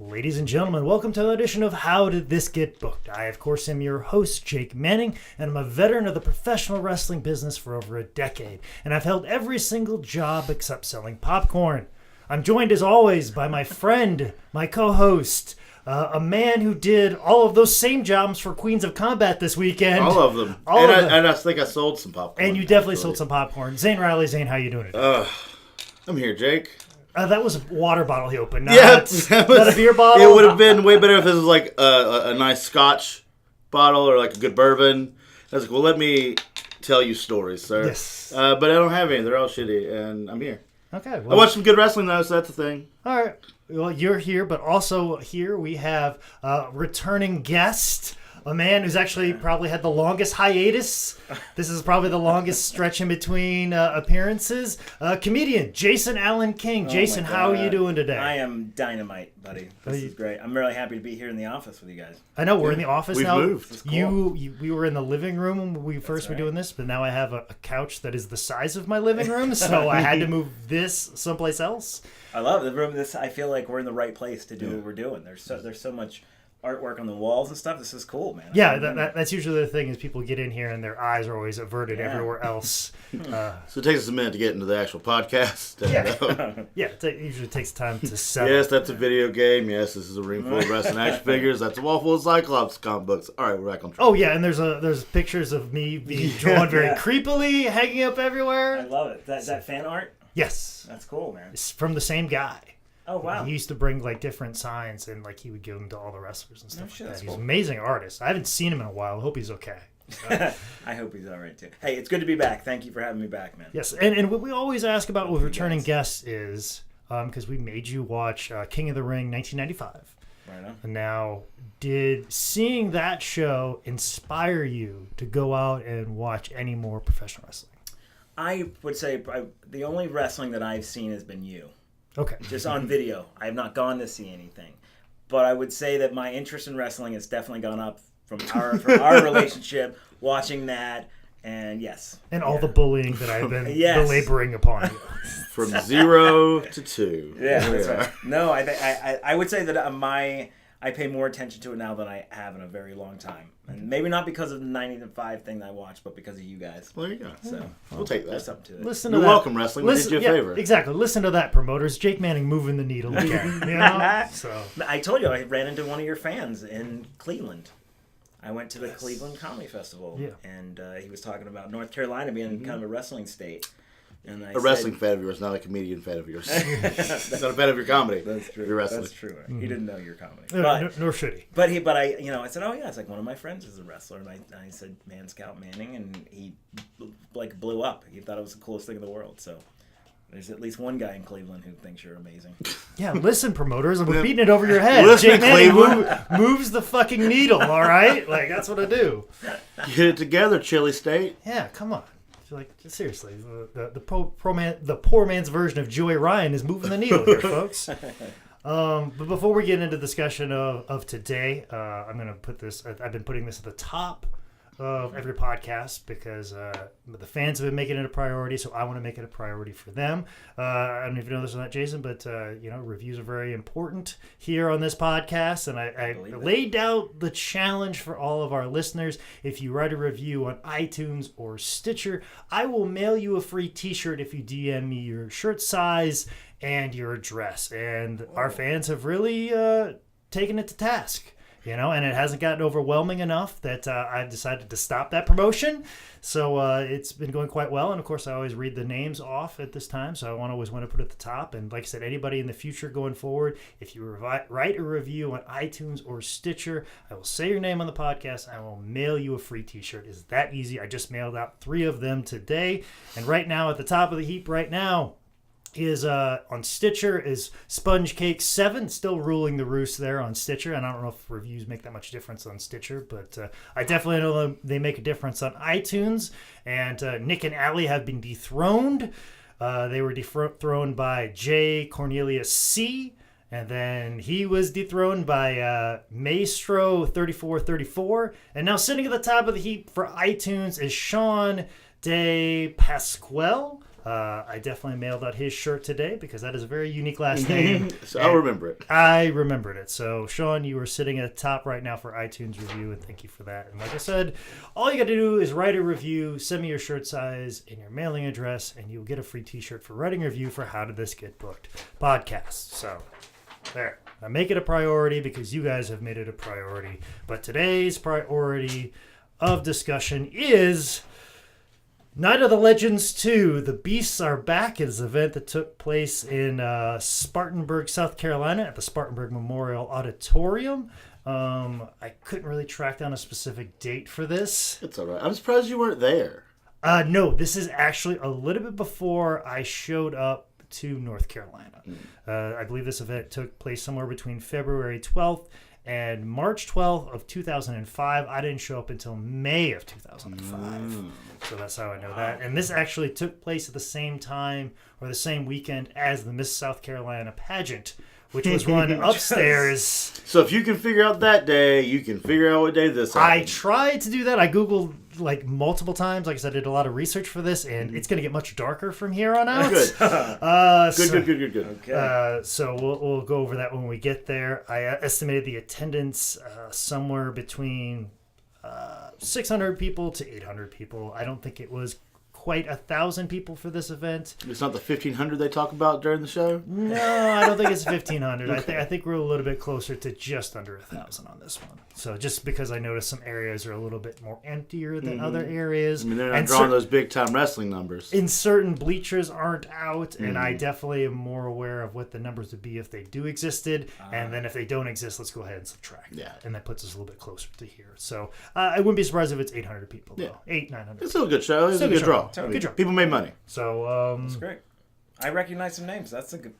Ladies and gentlemen, welcome to another edition of How Did This Get Booked? I, of course, am your host, Jake Manning, and I'm a veteran of the professional wrestling business for over a decade, and I've held every single job except selling popcorn. I'm joined, as always, by my friend, my co-host, a man who did all of those same jobs for Queens of Combat this weekend. All of them. And I think I sold some popcorn. And you definitely sold some popcorn. Zane Riley. Zane, how you doing today? I'm here, Jake. That was a water bottle he opened. Not a beer bottle. It would have been way better if this was like a nice Scotch bottle or like a good bourbon. I was like, well, let me tell you stories, sir. Yes. But I don't have any. They're all shitty, and I'm here. Okay. Well, I watched some good wrestling, though, so that's the thing. All right. Well, you're here, but also here we have a returning guest, a man who's actually probably had the longest hiatus. This is probably the longest stretch in between appearances. Comedian Jason Allen King. Jason, how are you doing today? I am dynamite, buddy. This is great. I'm really happy to be here in the office with you guys. I know we're in the office We've now. Moved. Cool. We were in the living room when we first were doing this, but now I have a couch that is the size of my living room, so I had to move this someplace else. I love the room. I feel like we're in the right place to do what we're doing. There's so much artwork on the walls and stuff. This is cool, man. Yeah, that's usually the thing is people get in here and their eyes are always averted everywhere else. So it takes us a minute to get into the actual podcast. It usually takes time to settle. Yes, that's a video game. Yes, this is a ring full of wrestling action figures. That's a wall full of Cyclops comic books. All right, we're back on track. Oh, yeah, and there's pictures of me being drawn very creepily, hanging up everywhere. I love it. That fan art? Yes. That's cool, man. It's from the same guy. Oh, wow. He used to bring like different signs and like he would give them to all the wrestlers and stuff like that. He's cool. an amazing artist. I haven't seen him in a while. I hope he's okay. So. I hope he's all right, too. Hey, it's good to be back. Thank you for having me back, man. Yes, and what we always ask about with returning guests is, because we made you watch King of the Ring 1995. Right on. And now, did seeing that show inspire you to go out and watch any more professional wrestling? I would say the only wrestling that I've seen has been you. Okay. Just on video. I have not gone to see anything. But I would say that my interest in wrestling has definitely gone up from our relationship, watching that, and And all the bullying that I've been belaboring upon you. From 0 to 2. Yeah, that's right. No, I would say that I pay more attention to it now than I have in a very long time. And maybe not because of the 95 thing that I watched, but because of you guys. Well, there you go. So we'll take that. There's something to it. You're welcome, wrestling. We did you a favor. Exactly. Listen to that, promoters. Jake Manning moving the needle again. You know? So I told you I ran into one of your fans in Cleveland. I went to the Cleveland Comedy Festival, and he was talking about North Carolina being kind of a wrestling state. And I wrestling fan of yours, not a comedian fan of yours. He's not a fan of your comedy. That's true. You're wrestling. That's true. He didn't know your comedy. Nor should he. But I said, oh yeah, it's like one of my friends is a wrestler, and I said, Man Scout Manning, and he like blew up. He thought it was the coolest thing in the world. So there's at least one guy in Cleveland who thinks you're amazing. Yeah, listen, promoters, we're beating it over your head. Listen, Jake Manning moves the fucking needle. All right, like that's what I do. Get it together, Chili State. Yeah, come on. Like seriously, the poor man's version of Joey Ryan is moving the needle here, folks. But before we get into discussion of today, I'm going to put this. I've been putting this at the top of every podcast because the fans have been making it a priority, so I want to make it a priority for them. I don't know if you know this or not, Jason, but reviews are very important here on this podcast, and I laid out the challenge for all of our listeners. If you write a review on iTunes or Stitcher, I will mail you a free T-shirt if you DM me your shirt size and your address. And our fans have really taken it to task. And it hasn't gotten overwhelming enough that I've decided to stop that promotion. So it's been going quite well. And, of course, I always read the names off at this time. So I always want to put it at the top. And like I said, anybody in the future going forward, if you write a review on iTunes or Stitcher, I will say your name on the podcast and I will mail you a free T-shirt. It's that easy. I just mailed out 3 of them today. And right now, at the top of the heap right now, is on Stitcher is Sponge Cake 7, still ruling the roost there on Stitcher. And I don't know if reviews make that much difference on Stitcher, but I definitely know they make a difference on iTunes. And Nick and Allie have been dethroned. They were dethroned by J. Cornelius C. And then he was dethroned by Maestro 3434. And now sitting at the top of the heap for iTunes is Sean De Pasquale. I definitely mailed out his shirt today because that is a very unique last name. So I'll remember it. I remembered it. So, Sean, you are sitting at the top right now for iTunes review, and thank you for that. And like I said, all you got to do is write a review, send me your shirt size and your mailing address, and you'll get a free t-shirt for writing a review for How Did This Get Booked podcast. So, there. I make it a priority because you guys have made it a priority. But today's priority of discussion is Night of the Legends 2. The Beasts Are Back is an event that took place in Spartanburg, South Carolina at the Spartanburg Memorial Auditorium. I couldn't really track down a specific date for this. It's all right. I'm surprised you weren't there. No, this is actually a little bit before I showed up to North Carolina. I believe this event took place somewhere between February 12th and March 12th of 2005. I didn't show up until May of 2005. So that's how I know that. And this actually took place at the same time or the same weekend as the Miss South Carolina Pageant, which was run upstairs. So if you can figure out that day, you can figure out what day this I happened. tried to do that. I Googled like multiple times. Like I said, I did a lot of research for this, and it's going to get much darker from here on out. Good. Good. Okay. So we'll go over that when we get there. I estimated the attendance somewhere between 600 people to 800 people. I don't think it was quite 1,000 people for this event. It's not the 1,500 they talk about during the show? No, I don't think it's 1,500. Okay. I think we're a little bit closer to just under 1,000 on this one. So just because I noticed some areas are a little bit more emptier than other areas. I mean, they're not drawing those big-time wrestling numbers. In certain bleachers aren't out, and I definitely am more aware of what the numbers would be if they do existed. And then if they don't exist, let's go ahead and subtract. Yeah. And that puts us a little bit closer to here. So I wouldn't be surprised if it's 800 people, though. Yeah. 800-900. It's still a good show. It's a Still good show. draw. Totally. Good job. People made money. So That's great. I recognize some names. That's a good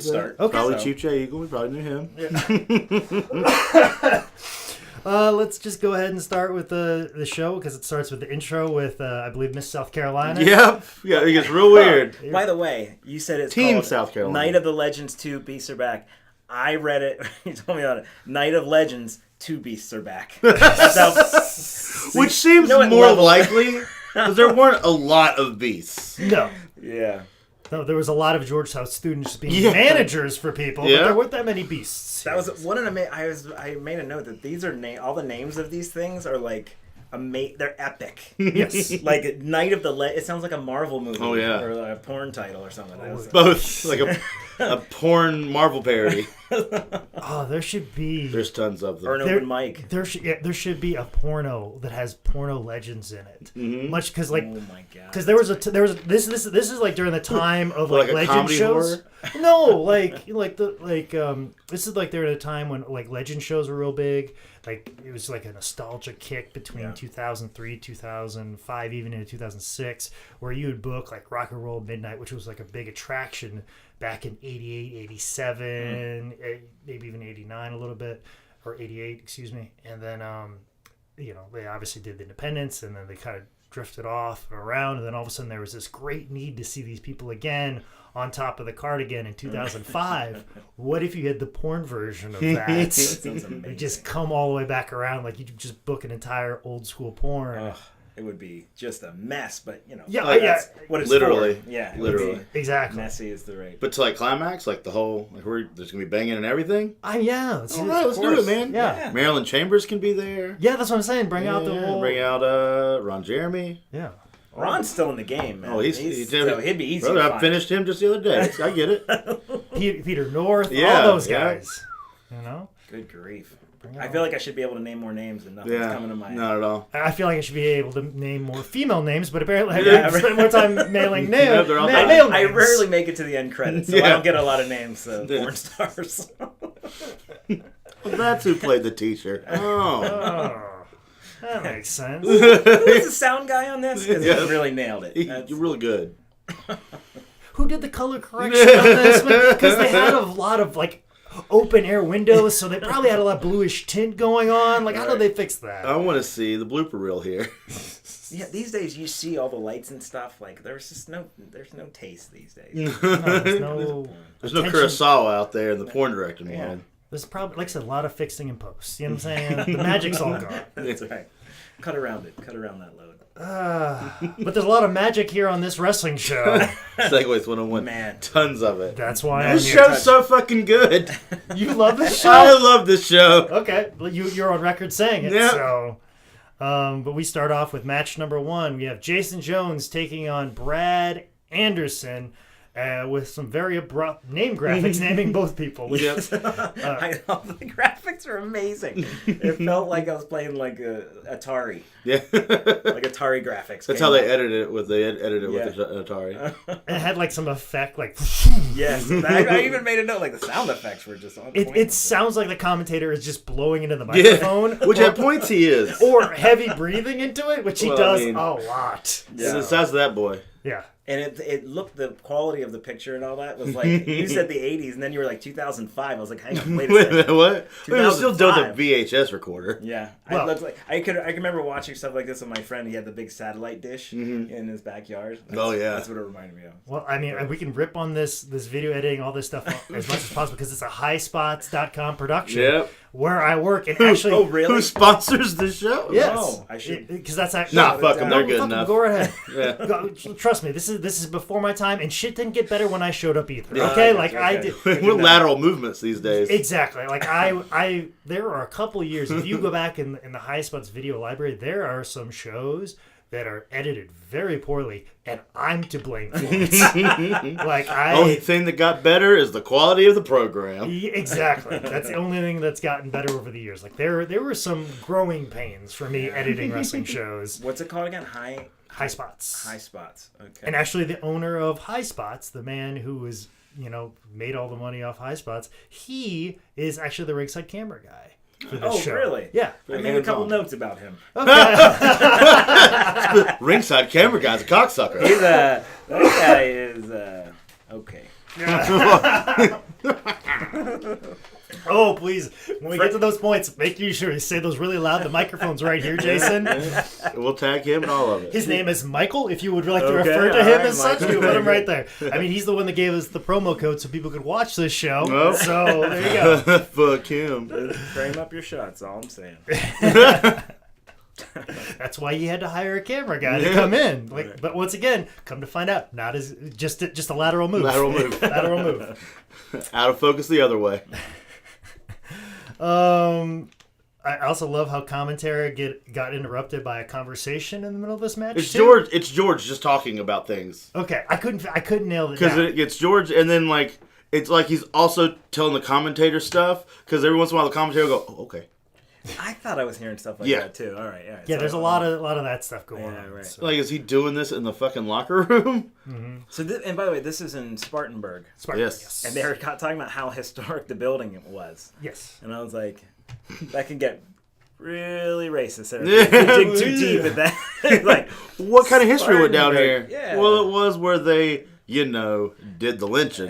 start. Okay. Probably So- Chief J. Eagle. We probably knew him. let's just go ahead and start with the show because it starts with the intro with I believe Miss South Carolina. Yep. Yeah, it gets real weird. By the way, you said it's Team called South Carolina. Night of the Legends 2 Beasts Are Back. I read it. You told me about it. Night of Legends 2 Beasts Are Back. That's how, Which seems you know what more level- likely because there weren't a lot of beasts. No. Yeah. No, there was a lot of Georgetown students being Yeah. managers for people, but Yeah. there weren't that many beasts. That was one of the. I made a note that these are all the names of these things are like they're epic. Yes. Like Night of the It sounds like a Marvel movie. Oh, yeah. Or a porn title or something. That was- Both like a porn Marvel parody. Oh, there should be. There's tons of or them. an open mic. There should be a porno that has porno legends in it. Much because like Oh my god. because there was this is like during the time of Like like a legend comedy shows. No, this is like during a time when like legend shows were real big. Like it was like a nostalgia kick between 2003, 2005, even into 2006, where you would book like Rock and Roll Midnight, which was like a big attraction back in 88, 87, maybe even 89 a little bit, or 88, excuse me. And then, they obviously did the Independence, and then they kind of drifted off and around, and then all of a sudden there was this great need to see these people again on top of the card again in 2005. What if you had the porn version of that? Sounds You amazing. just come all the way back around, like you could just book an entire old school porn. Ugh, it would be just a mess, but Yeah, that's what it's Literally. for. Yeah, it Literally. would be Exactly. messy is the right. But to like climax, like the whole, like there's gonna be banging and everything. Yeah. All right, let's do it, man. Yeah. Marilyn Chambers can be there. Yeah, that's what I'm saying. Bring out the whole. Bring out Ron Jeremy. Yeah. Ron's still in the game, man. Oh, he'd be easy. Brother, to I find. finished him just the other day. I get it. Peter North, Yeah, all those yeah. guys. You know? Good grief. Bring it I on. feel like I should be able to name more names, and nothing's Yeah, coming to mind. not at all. I feel like I should be able to name more female names, but apparently Yeah, I spent more time mailing Yeah, they're all fine. male I names. rarely make it to the end credits, so I Yeah. don't get a lot of names of Yeah. porn stars. Well, that's who played the teacher. Oh. Oh, that makes sense. Who was the sound guy on this? Because Yeah. he really nailed it. That's- You're really good. Who did the color correction on this? Because they had a lot of like open air windows, so they probably had a lot of bluish tint going on. Like, how did they fix that? I want to see the blooper reel here. Yeah, these days you see all the lights and stuff. Like there's no taste these days. No, there's no. There's no attention. Kurosawa out there in the porn directing Yeah. world. There's probably, like I said, a lot of fixing in post. You know what I'm saying? The magic's all gone. That's right. Cut around it. Cut around that load. But there's a lot of magic here on this wrestling show. Segways 101. Man. Tons of it. That's why I'm This here. show's so fucking good. You love this show? I love this show. Okay, well, you're on record saying it. Yep. So, but we start off with match number 1. We have Jason Jones taking on Brad Anderson. With some very abrupt name graphics naming both people. Which is, I know, the graphics are amazing. It felt like I was playing like Atari. Yeah. Like Atari graphics. That's how they edited it with the Atari. it had like some effect, like Yes, I even made a note. Like the sound effects were just on point. it sounds like the commentator is just blowing into the microphone, Which at points he is. or heavy breathing into it, which he does a lot. It's the size of that boy. Yeah. And it looked, the quality of the picture and all that was like, you said the 80s, and then you were like 2005. I was like, hang on, wait a second. What? We were still doing the 2005. VHS recorder. Yeah, Well- I can remember watching stuff like this with my friend. He had the big satellite dish in his backyard. That's what it reminded me of. Well, I mean, we can rip on this video editing, all this stuff as much as possible because it's a highspots.com production Yep. where I work. And actually, Oh, really? Who sponsors the show? yes, Oh, I should. because that's actually Nah, fuck them. They're good fuck 'em, enough. Go right ahead. Yeah. Trust me, this is before my time, and shit didn't get better when I showed up either. Yeah, Okay, I like got I you, did. We're lateral movements these days. Exactly. Like I there are a couple years. If you go back in the High Spots video library, there are some shows that are edited very poorly, and I'm to blame for it. Like Only thing that got better is the quality of the program. Exactly. That's the only thing that's gotten better over the years. Like there were some growing pains for me editing wrestling shows. What's it called again? High Spots. High spots. Okay. And actually, the owner of High Spots, the man who was made all the money off High Spots, he is actually the ringside camera guy for this show. Really? Yeah. I made a couple notes about him. Okay. Ringside camera guy's a cocksucker. He's that guy is okay. Oh, please. When we get to those points, make sure you say those really loud. The microphone's right here, Jason. We'll tag him and all of it. His name is Michael. If you would like to Okay, refer to all him right, as such, Michael. we put him right there. I mean, he's the one that gave us the promo code so people could watch this show. Oh. So there you go. Fuck him. Frame up your shots. All I'm saying. That's why you had to hire a camera guy to come in. Like, but once again, come to find out, not as just a lateral move. Lateral move. Lateral move. Out of focus the other way. I also love how commentary got interrupted by a conversation in the middle of this match. It's too. George. It's George just talking about things. Okay, I couldn't nail it Because down. it's George, and then it's like he's also telling the commentator stuff. Because every once in a while the commentator will go, "Oh, okay." I thought I was hearing stuff like Yeah. that too. All right. Yeah. Yeah, there's a lot of that stuff going Yeah, on. right. So. Like, is he doing this in the fucking locker room? So, and by the way, this is in Spartanburg, Spartan, Yes. and they were talking about how historic the building was, Yes. and I was like, that can get really racist. There. Yeah. If you dig too deep in that. It's like, What kind of history went down here? Spartanburg, yeah. Well, it was where they, did the lynching.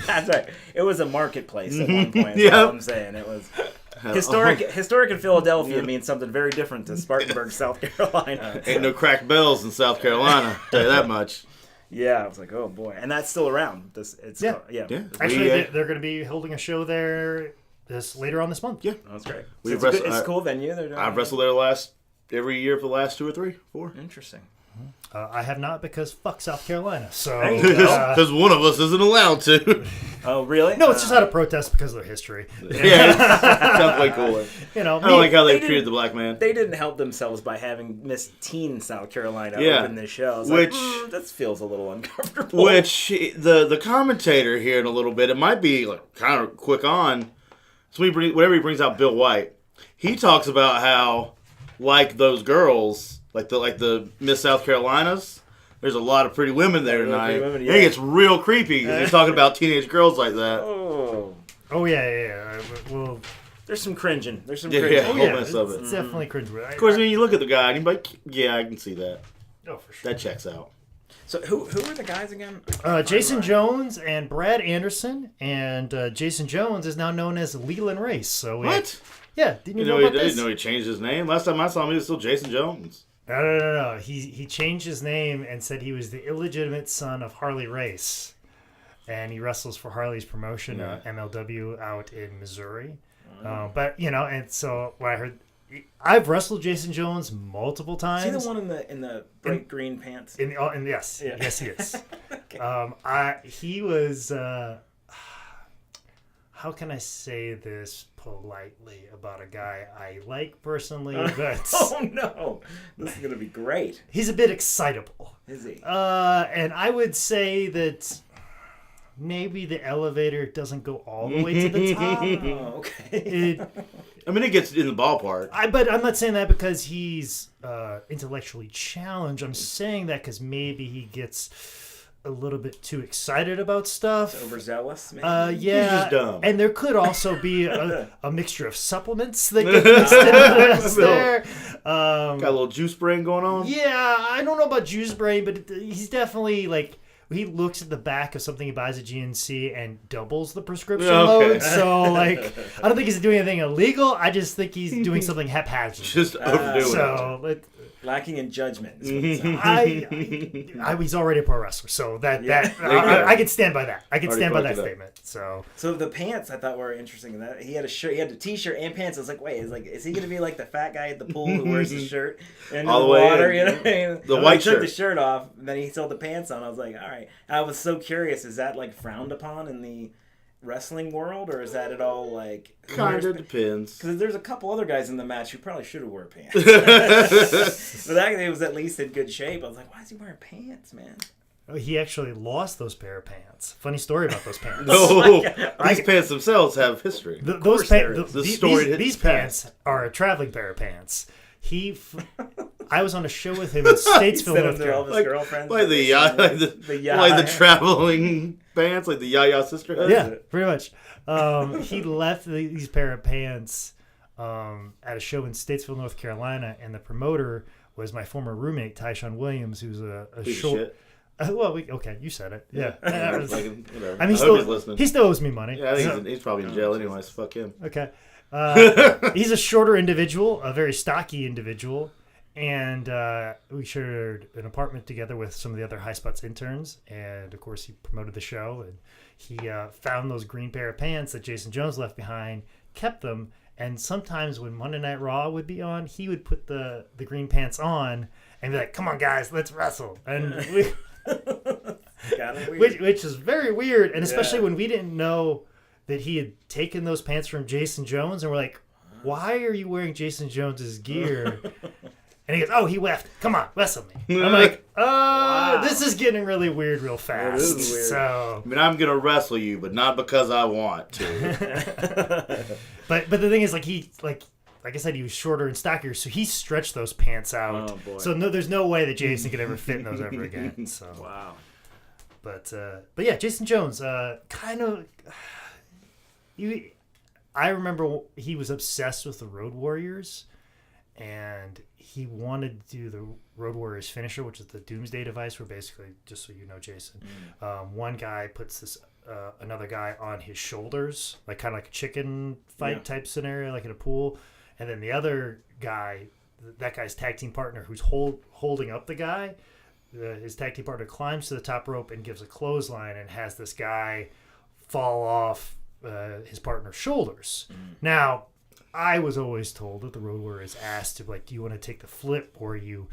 that's right. It was a marketplace at one point. That's Yep. all I'm saying. It was historic in Philadelphia means something very different to Spartanburg, South Carolina. Ain't no cracked bells in South Carolina. Tell you that much. Yeah, I was like, oh boy, and that's still around. Yeah. yeah. Yeah. Actually, they're going to be holding a show there later on this month. Yeah. That's great. We've It's a wrestled- it's a cool venue. They're doing I've wrestled there every year for the last 2 or 3, 4. Interesting. I have not because fuck South Carolina. So There you go. Because one of us isn't allowed to. Oh, really? no, it's just out of protest because of their history. Yeah, it sounds way cooler. You know, I don't like how they they treated didn't- the black man. They didn't help themselves by having Miss Teen South Carolina Yeah. open this show. I was Which- like, that feels a little uncomfortable. Which the commentator here in a little bit, it might be kind of quick on. So whenever he brings out Bill White, he talks about how those girls, like the Miss South Carolinas. There's a lot of pretty women there Really tonight. pretty women, I yeah. think it's real creepy because he's talking about teenage girls like that. Oh, Oh yeah. Well, there's some cringing. There's some Yeah, cringing. yeah. oh whole yeah, mess of it. it's definitely cringeworthy. Of course, when you look at the guy and you're like, yeah, I can see that. Oh, for sure. That checks out. So who are the guys again? Jason Jones and Brad Anderson, and Jason Jones is now known as Leland Race. So What? Yeah, didn't you You know know, about he this? didn't know he changed his name. Last time I saw him, he was still Jason Jones. No. He changed his name and said he was the illegitimate son of Harley Race, and he wrestles for Harley's promotion, Yeah. MLW, out in Missouri. But and so what I heard, I've wrestled Jason Jones multiple times. Is he the one in the bright green pants? Yes, Yeah. yes, he is. Okay. He was. How can I say this politely about a guy I like personally? But Oh no, this is gonna be great. he's a bit excitable. Is he? And I would say that maybe the elevator doesn't go all the way to the top. Oh, okay. I mean, it gets in the ballpark. But I'm not saying that because he's intellectually challenged. I'm saying that because maybe he gets a little bit too excited about stuff. Overzealous, maybe? Yeah. He's just dumb. And there could also be a mixture of supplements that get mixed into this there. Got a little juice brain going on. Yeah, I don't know about juice brain, but he's definitely like he looks at the back of something he buys at GNC and doubles the prescription load. So like, I don't think he's doing anything illegal. I just think he's doing something haphazard. Just overdoing it. So Lacking in judgment. Is what it sounds. he's already a pro wrestler, so Yeah. I can stand by that. I can Already stand by that fucked it up. statement. So So the pants I thought were interesting. That he had a shirt, he had a t-shirt and pants. I was like, wait, is he gonna be like the fat guy at the pool who wears his shirt in All the the way water? in. You know what I mean? The And white he took shirt. the shirt off, and then he still had the pants on. I was like, all right. I was so curious. Is that like frowned upon in the wrestling world, or is that at all like Kind of depends. Because there's a couple other guys in the match who probably should have worn pants. But that guy was at least in good shape. I was like, why is he wearing pants, man? he actually lost those pair of pants. Funny story about those pants. No, these pants themselves have history. Those course there pants, is. The story these hits pants are a traveling pair of pants. I was on a show with him in Statesville, North Carolina. His girlfriends. Like the traveling pants, like the Yaya Sisterhood. Yeah, pretty much. He left these pair of pants at a show in Statesville, North Carolina, and the promoter was my former roommate, Tyshawn Williams, who's a Piece of short. shit. Okay, you said it. Yeah. Like, whatever. I mean, I hope he's listening. he still owes me money. Yeah, I think So- he's probably in jail anyways. Fuck him. Okay. He's a shorter individual, a very stocky individual, and we shared an apartment together with some of the other High Spots interns. And of course, he promoted the show, and he found those green pair of pants that Jason Jones left behind, kept them, and sometimes when Monday Night Raw would be on, he would put the green pants on and be like, "Come on, guys, let's wrestle." And which is very weird, and especially when we didn't know that he had taken those pants from Jason Jones, and we're like, "Why are you wearing Jason Jones's gear?" And he goes, "Oh, he left. Come on, wrestle me." I'm like, this is getting really weird real fast. It is weird. So, I mean, I'm gonna wrestle you, but not because I want to. but the thing is, like I said, he was shorter and stockier, so he stretched those pants out. Oh, boy. So there's no way that Jason could ever fit in those ever again. So, Wow. but yeah, Jason Jones, kind of. I remember he was obsessed with the Road Warriors, and he wanted to do the Road Warriors finisher, which is the Doomsday device, where basically, just so you know, Jason, one guy puts this another guy on his shoulders, like kind of like a chicken fight type scenario, like in a pool, and then the other guy, that guy's tag team partner, who's holding up the guy, his tag team partner climbs to the top rope and gives a clothesline and has this guy fall off his partner's shoulders. Now, I was always told that the Road Warriors asked to, like, do you want to take the flip, or you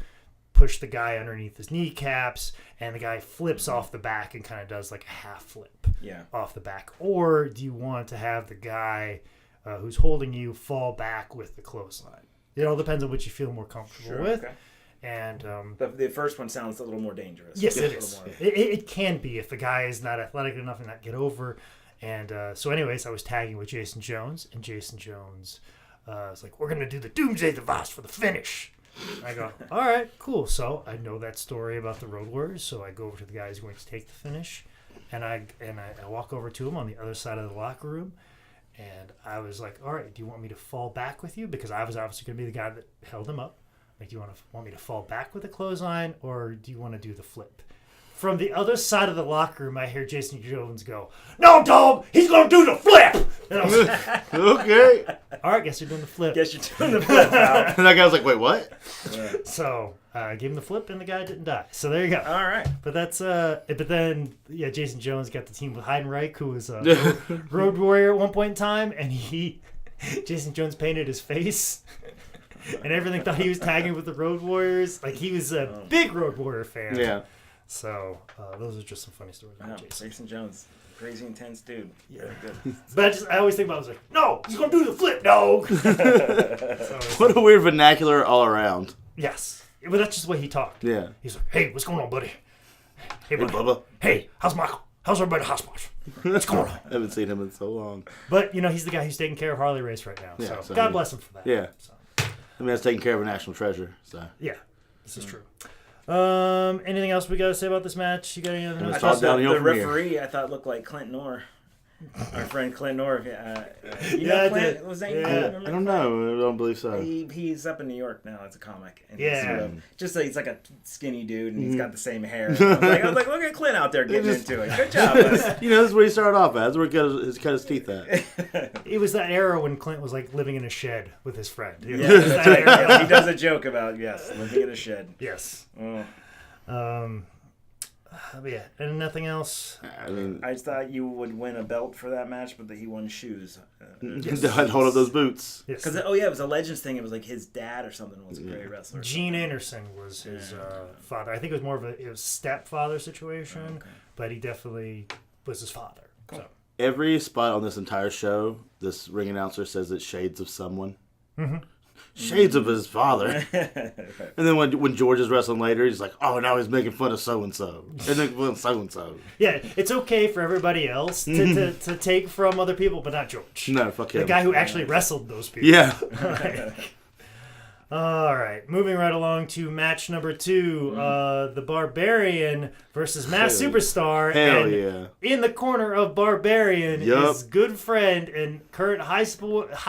push the guy underneath his kneecaps and the guy flips off the back and kind of does like a half flip off the back, or do you want to have the guy who's holding you fall back with the clothesline? It all depends on what you feel more comfortable with. Okay. And The first one sounds a little more dangerous. yes, A it little is. more- It can be if the guy is not athletic enough and not get over. And so anyways, I was tagging with Jason Jones, and Jason Jones was like, "We're going to do the Doomsday device for the finish." I go, "All right, cool." So I know that story about the Road Warriors, so I go over to the guy who's going to take the finish, and I walk over to him on the other side of the locker room, and I was like, "All right, do you want me to fall back with you?" Because I was obviously going to be the guy that held him up. Like, do you want me to fall back with a clothesline, or do you want to do the flip? From the other side of the locker room, I hear Jason Jones go, "No, dog, he's going to do the flip!" And I was like, Okay. "All right, guess you're doing the flip." Guess you're doing the flip out. And that guy was like, wait, what? So I gave him the flip, and the guy didn't die. So there you go. All right. But that's but then Jason Jones got the team with Heidenreich, who was a Road Warrior at one point in time, and Jason Jones painted his face and everything thought he was tagging with the Road Warriors. Like, he was a big Road Warrior fan. Yeah. So those are just some funny stories Wow, about Jason. Jason Jones, crazy intense dude. Yeah. Very good. But I always think about it, I was like, no, he's going to do the flip, dog. What a weird vernacular all around. Yes. But that's just the way he talked. Yeah. He's like, hey, what's going on, buddy? Hey, Hey, buddy. Bubba. Hey, how's Michael? How's everybody at the hospital? What's going on? I haven't seen him in so long. But, he's the guy who's taking care of Harley Race right now. Yeah, So so God he- bless him for that. Yeah. So, I mean, that's taking care of a national treasure. So. yeah, this is true. Anything else we got to say about this match? You got any other Let's I notes? talk thought the downhill from here. referee, I thought looked like Clint Orr. Our friend Clint Orr. You Yeah, I know Clint? did. Was that Yeah. Clint? I Remember don't Clint? know. I don't believe so. He's up in New York now as a comic. And Yeah. he's sort of, he's like a skinny dude, and he's got the same hair. I was like, look at Clint out there getting into it. Good job, bud. You know, this is where he started off at. That's where he cut his teeth at. It was that era when Clint was like living in a shed with his friend. Yeah, that's right. Yeah, he does a joke about, living in a shed. Yes. Oh. But yeah, and nothing else. I mean, I just thought you would win a belt for that match, but that he won shoes. I'd hold up those boots. Yes. Because, it was a Legends thing. It was like his dad or something was a great wrestler. Gene Anderson was his father. I think it was more of a stepfather situation, but he definitely was his father. So. Every spot on this entire show, this ring announcer says it's shades of someone. Mm-hmm. Shades of his father. And then when George is wrestling later, he's like, oh, now he's making fun of so-and-so. And making fun of so-and-so. Yeah, it's okay for everybody else to take from other people, but not George. No, fuck him. The guy who actually wrestled those people. Yeah. All right, moving right along to match number 2, the Barbarian versus Mass Hell- Superstar. Hell and yeah. in the corner of Barbarian Yup. is good friend and current High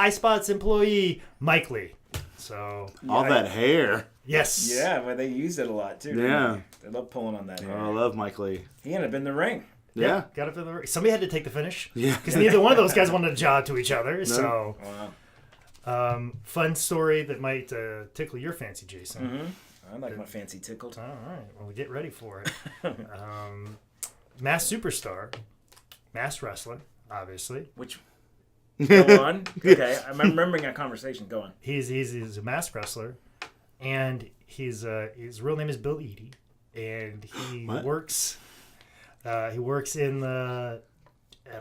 Spots employee, Mike Lee. So, All that hair. yes. Yeah, but they used it a lot, too. didn't Yeah. They love pulling on that hair. Oh, I love Mike Lee. He ended up in the ring. Yeah. Got it for the somebody had to take the finish. Yeah. Because neither one of those guys wanted to jaw to each other. So, Wow. fun story that might tickle your fancy, Jason. Mm-hmm. I like my fancy tickled. All right. Well, get ready for it. Mass Superstar, mass wrestler, obviously. Which, go on. Okay, I'm remembering a conversation. Go on. He's a mass wrestler, and his real name is Bill Eadie, and he What? works in at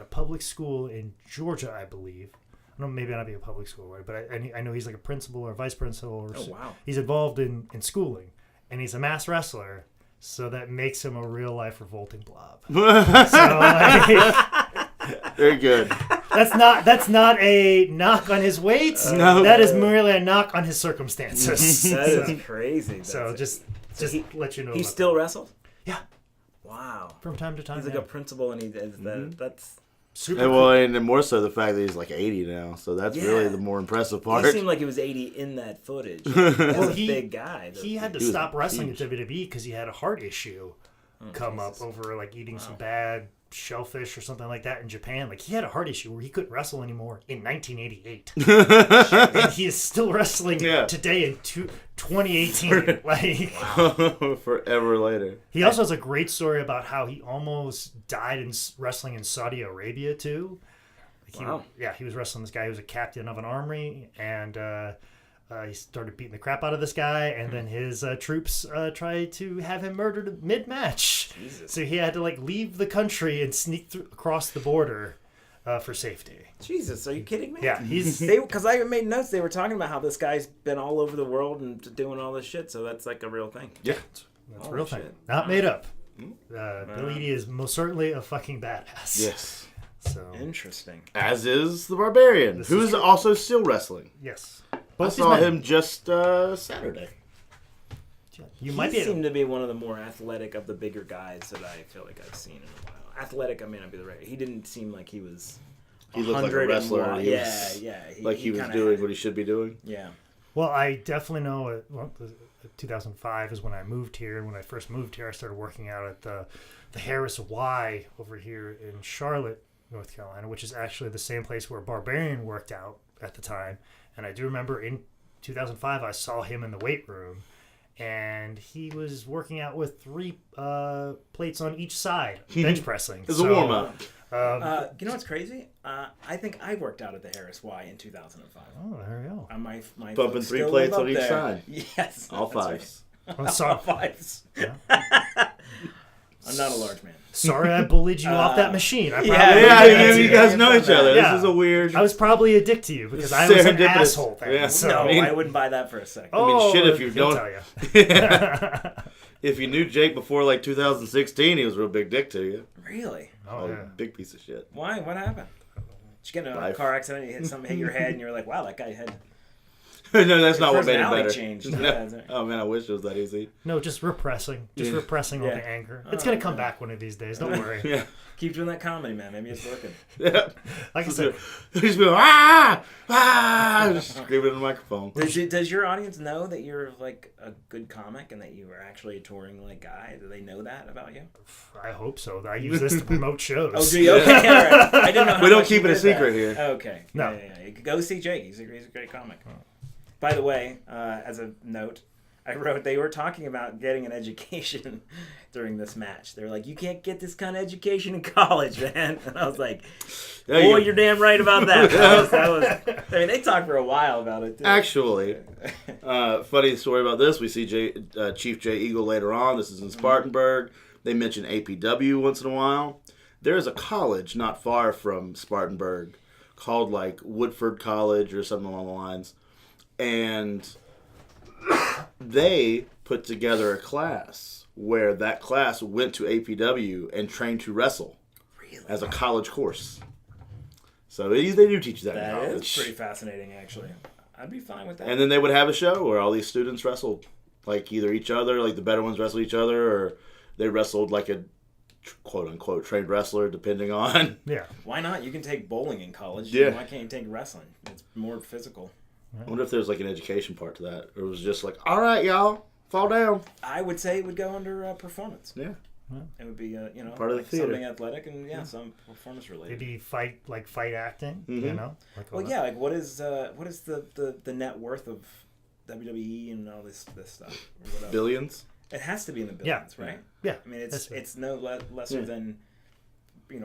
a public school in Georgia, I believe. I don't know, maybe not be a public school, right? But I know he's like a principal or a vice principal. Or Oh, wow. He's involved in schooling, and he's a mass wrestler, so that makes him a real life revolting blob. So like, Very good. that's not a knock on his weight. No. That is merely a knock on his circumstances. That is crazy. So just let you know. He about still wrestles? that. Yeah, Wow. from time to time. He's like yeah. a principal, and he does that. That's. Super And, cool. and more so the fact that he's like 80 now. So that's really Yeah. the more impressive part. He seemed like he was 80 in that footage. He was a he- big guy. He had to He was stop wrestling huge. at WWE because he had a heart issue come up over like eating some bad shellfish or something like that in Japan. Like he had a heart issue where he couldn't wrestle anymore in 1988, and he is still wrestling Yeah. today in 2018. Like Forever later. he also has a great story about how he almost died in wrestling in Saudi Arabia too. Wow. He was wrestling this guy who was a captain of an army, and he started beating the crap out of this guy, and then his troops tried to have him murdered mid-match. Jesus. So he had to like leave the country and sneak across the border for safety. Jesus, are you kidding me? Yeah, he's Because I made notes. They were talking about how this guy's been all over the world and doing all this shit. So that's like a real thing. Yeah. that's a Holy real thing, shit. not made up. Bill Eadie is most certainly a fucking badass. Yes. So Interesting. As is the Barbarian, This who's is true. also still wrestling. yes, I both saw these men. him just Saturday. You He might be. seemed to be one of the more athletic of the bigger guys that I feel like I've seen in a while. Athletic, I may not be the right. He didn't seem like he was. He looked like a 100 and wrestler. wild. He Yeah, was, yeah. like he was kinda doing had it. what he should be doing. Yeah. Well, I definitely know. 2005 is when I moved here, and when I first moved here, I started working out at the Harris Y over here in Charlotte, North Carolina, which is actually the same place where Barbarian worked out at the time. And I do remember in 2005, I saw him in the weight room, and he was working out with 3 plates on each side, bench pressing. It's a warm-up. You know what's crazy? I think I worked out at the Harris Y in 2005. Oh, there we go. My Bumping folks 3 still plates live on up each there. side. Yes. All that's 5s. I'm All sorry. 5s. Yeah. I'm not a large man. Sorry I bullied you off that machine. I probably Yeah, you guys know each other. Yeah. This is a weird... I was probably a dick to you because I was an Serendipitous. asshole then. Yeah. So. No, I mean- I wouldn't buy that for a second. Oh, shit, if you he'll don't- tell you. If you knew Jake before, like, 2016, he was a real big dick to you. Really? Oh, yeah. Big piece of shit. Why? What happened? Did you get in a Life. car accident? You hit something, hit your head, and you were like, "Wow, that guy had." No, that's not what His made it personality better. changed. No. Yeah, that's right. Oh, man, I wish it was that easy. No, just repressing. Just Yeah. repressing all Yeah. the anger. It's going to come back one of these days. Don't worry. Yeah. Keep doing that comedy, man. Maybe it's working. Yeah. Like I said, Just be like, ah! Ah! Just screaming in the microphone. Does your audience know that you're like a good comic and that you are actually a touring like guy? Do they know that about you? I hope so. I use this to promote shows. Oh, do you? Okay, all right. I didn't know. How We don't much keep you it a did secret that. here. Okay. No. Yeah. Go see Jake. He's a great comic. By the way, as a note, I wrote they were talking about getting an education during this match. They were like, "You can't get this kind of education in college, man." And I was like, Yeah, "Boy, you- you're damn right about that." That was. I mean, they talked for a while about it. Too. Actually, funny story about this. We see Chief Jay Eagle later on. This is in Spartanburg. They mention APW once in a while. There is a college not far from Spartanburg called like Woodford College or something along the lines. And they put together a class where that class went to APW and trained to wrestle Really? as a college course. So they do teach that in That college. is pretty fascinating, actually. I'd be fine with that. And then they would have a show where all these students wrestled, like either each other, like the better ones wrestled each other, or they wrestled like a quote unquote trained wrestler, depending on. Yeah. Why not? You can take bowling in college. Yeah. Why can't you take wrestling? It's more physical. I wonder if there's like an education part to that, or it was just like, all right, y'all, fall down. I would say it would go under performance. Yeah. It would be, Part of the like theater. something athletic and some performance related. Maybe fight acting, you Mhm. know? Like all Well, that. yeah. Like, what is the net worth of WWE and all this stuff? Or whatever? Billions. It has to be in the billions, right? Yeah. I mean, That's right. it's no lesser Yeah. than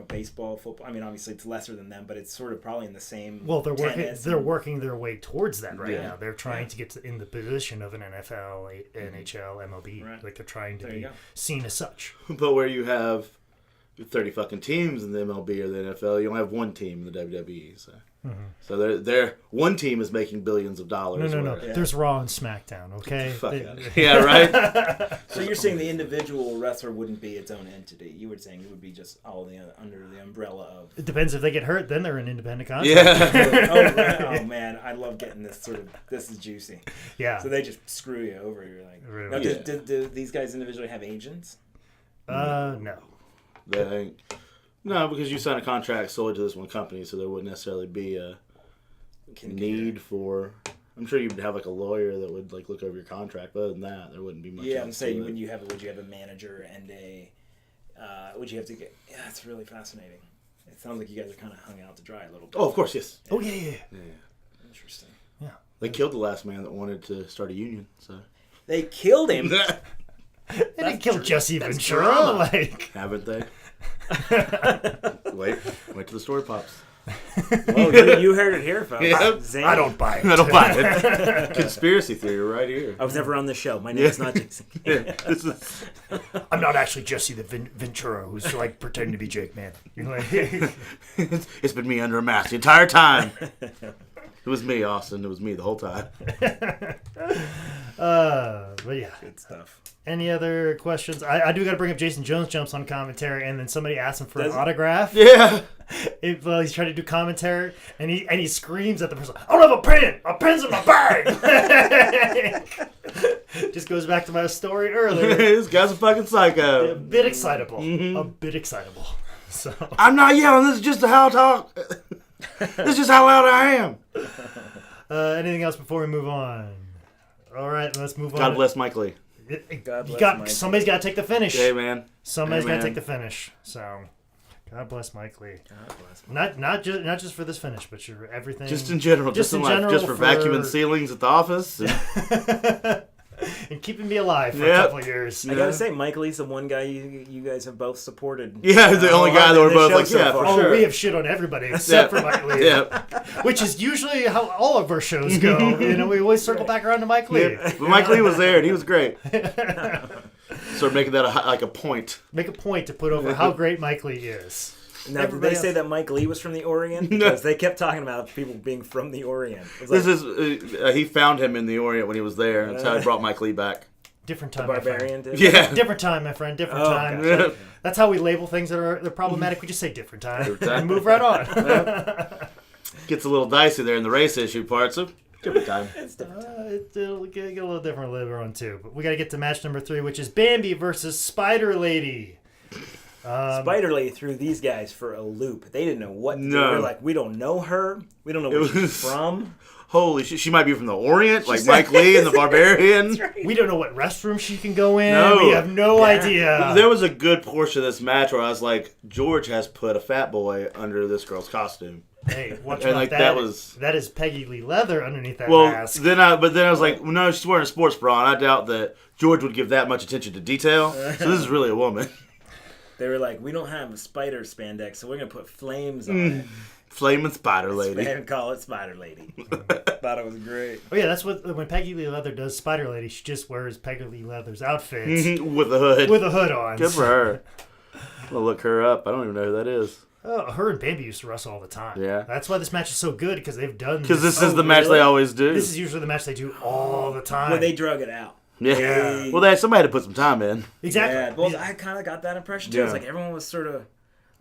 baseball, football. I mean, obviously it's lesser than them, but it's sort of probably in the same. Well, they're working. tennis They're and- working their way towards that right Yeah. now. They're trying to get in the position of an NFL, NHL, MLB. Right. Like they're trying to There you be go. seen as such. But where you have 30 fucking teams in the MLB or the NFL, you only have one team in the WWE. So they're one team is making billions of dollars. No. where- Yeah. There's Raw and SmackDown. Okay. Fuck They- it. Yeah, right. So you're saying the individual wrestler wouldn't be its own entity? You were saying it would be just all under the umbrella of. It depends if they get hurt. Then they're an independent contractor. Yeah. Oh man, I love getting this sort of. This is juicy. Yeah. So they just screw you over. You're like, Really? now, Yeah. do these guys individually have agents? No. No, because you sign a contract solely to this one company, so there wouldn't necessarily be a need for. I'm sure you'd have like a lawyer that would like look over your contract, but other than that, there wouldn't be much. Yeah, I'm else saying to it. would you have a manager and a? Would you have to get? Yeah, it's really fascinating. It sounds like you guys are kind of hung out to dry a little bit. Oh, of course, yes. Oh yeah. Interesting. Yeah. They killed the last man that wanted to start a union. So They killed him. They didn't kill Jesse that's Ventura. drama. Like. haven't they? wait till the story pops. Well, you heard it here, folks. Yeah. Zane. I don't buy it. I don't buy it. Conspiracy theory right here. I was never on this show. My name is not Jason. Yeah, this is. I'm not actually Jesse the Ventura who's like pretending to be Jake, man. You're like, It's been me under a mask the entire time. It was me, Austin. It was me the whole time. but yeah. Good stuff. Any other questions? I do got to bring up Jason Jones jumps on commentary, and then somebody asks him for Does an he? autograph. Yeah. Well, he's trying to do commentary, and he screams at the person, "I don't have a pen. A pen's in my bag." Just goes back to my story earlier. This guy's a fucking A psycho. bit excitable. Mm-hmm. A bit excitable. So I'm not yelling. This is just how I talk. This is just how loud I am. anything else before we move on? All right, let's move on. God bless Mike Lee. God bless Mike. Somebody's got to take the finish. Hey, man. Somebody's Hey, got to man. take the finish. So, God bless Mike Lee. God bless Mike. Not just for this finish, but your everything. Just in general. Just in life. general Just for vacuuming ceilings at the office. and keeping me alive for a Yep. couple of years. I gotta say, Mike Lee's the one guy you guys have both supported. Yeah, the only guy that we're both like, so yeah, far. for Oh, sure. we have shit on everybody except for Mike Lee, Yeah. which is usually how all of our shows go. We always circle back around to Mike Lee. Yeah. But Mike Lee was there, and he was great. Start making that like a point. Make a point to put over how great Mike Lee is. Now, did they say that Mike Lee was from the Orient? Because they kept talking about people being from the Orient. It was This is he found him in the Orient when he was there. That's how he brought Mike Lee back. Different the time, my friend. Barbarian did? Yeah. Different time, my friend. Different Oh, time. gotcha. That's how we label things that are they're problematic. We just say different time Different time. and move right on. Gets a little dicey there in the race issue part, so different time. It's different. It'll get a little different later on too. But we got to get to match number 3, which is Bambi versus Spider Lady. Spider Lady threw these guys for a loop. They didn't know what to do. No. They were like, we don't know her. We don't know where she's was- from. Holy shit, she might be from the Orient, like Mike Lee and the Barbarian. That's right. We don't know what restroom she can go in. No. We have no Yeah. idea. There was a good portion of this match where I was like, George has put a fat boy under this girl's costume. Hey, watch And, out! like, that, that was- that is Peggy Lee Leather underneath that Well, mask. then I was like, no, she's wearing a sports bra, and I doubt that George would give that much attention to detail. So this is really a woman. They were like, we don't have a spider spandex, so we're going to put flames on it. Flaming Spider Lady. And call it Spider Lady. Thought it was great. Oh yeah, that's what when Peggy Lee Leather does Spider Lady, she just wears Peggy Lee Leather's outfits With the hood. with a hood on. Good for her. I'm gonna look her up. I don't even know who that is. Oh, her and Bambi used to wrestle all the time. Yeah. That's why this match is so good because they've done. Because this is Oh, the match really? they always do. This is usually the match they do all the time. When they drug it out. Yeah. Well, somebody had to put some time in. exactly. Yeah, well, I kind of got that impression too. It's Yeah. like everyone was sort of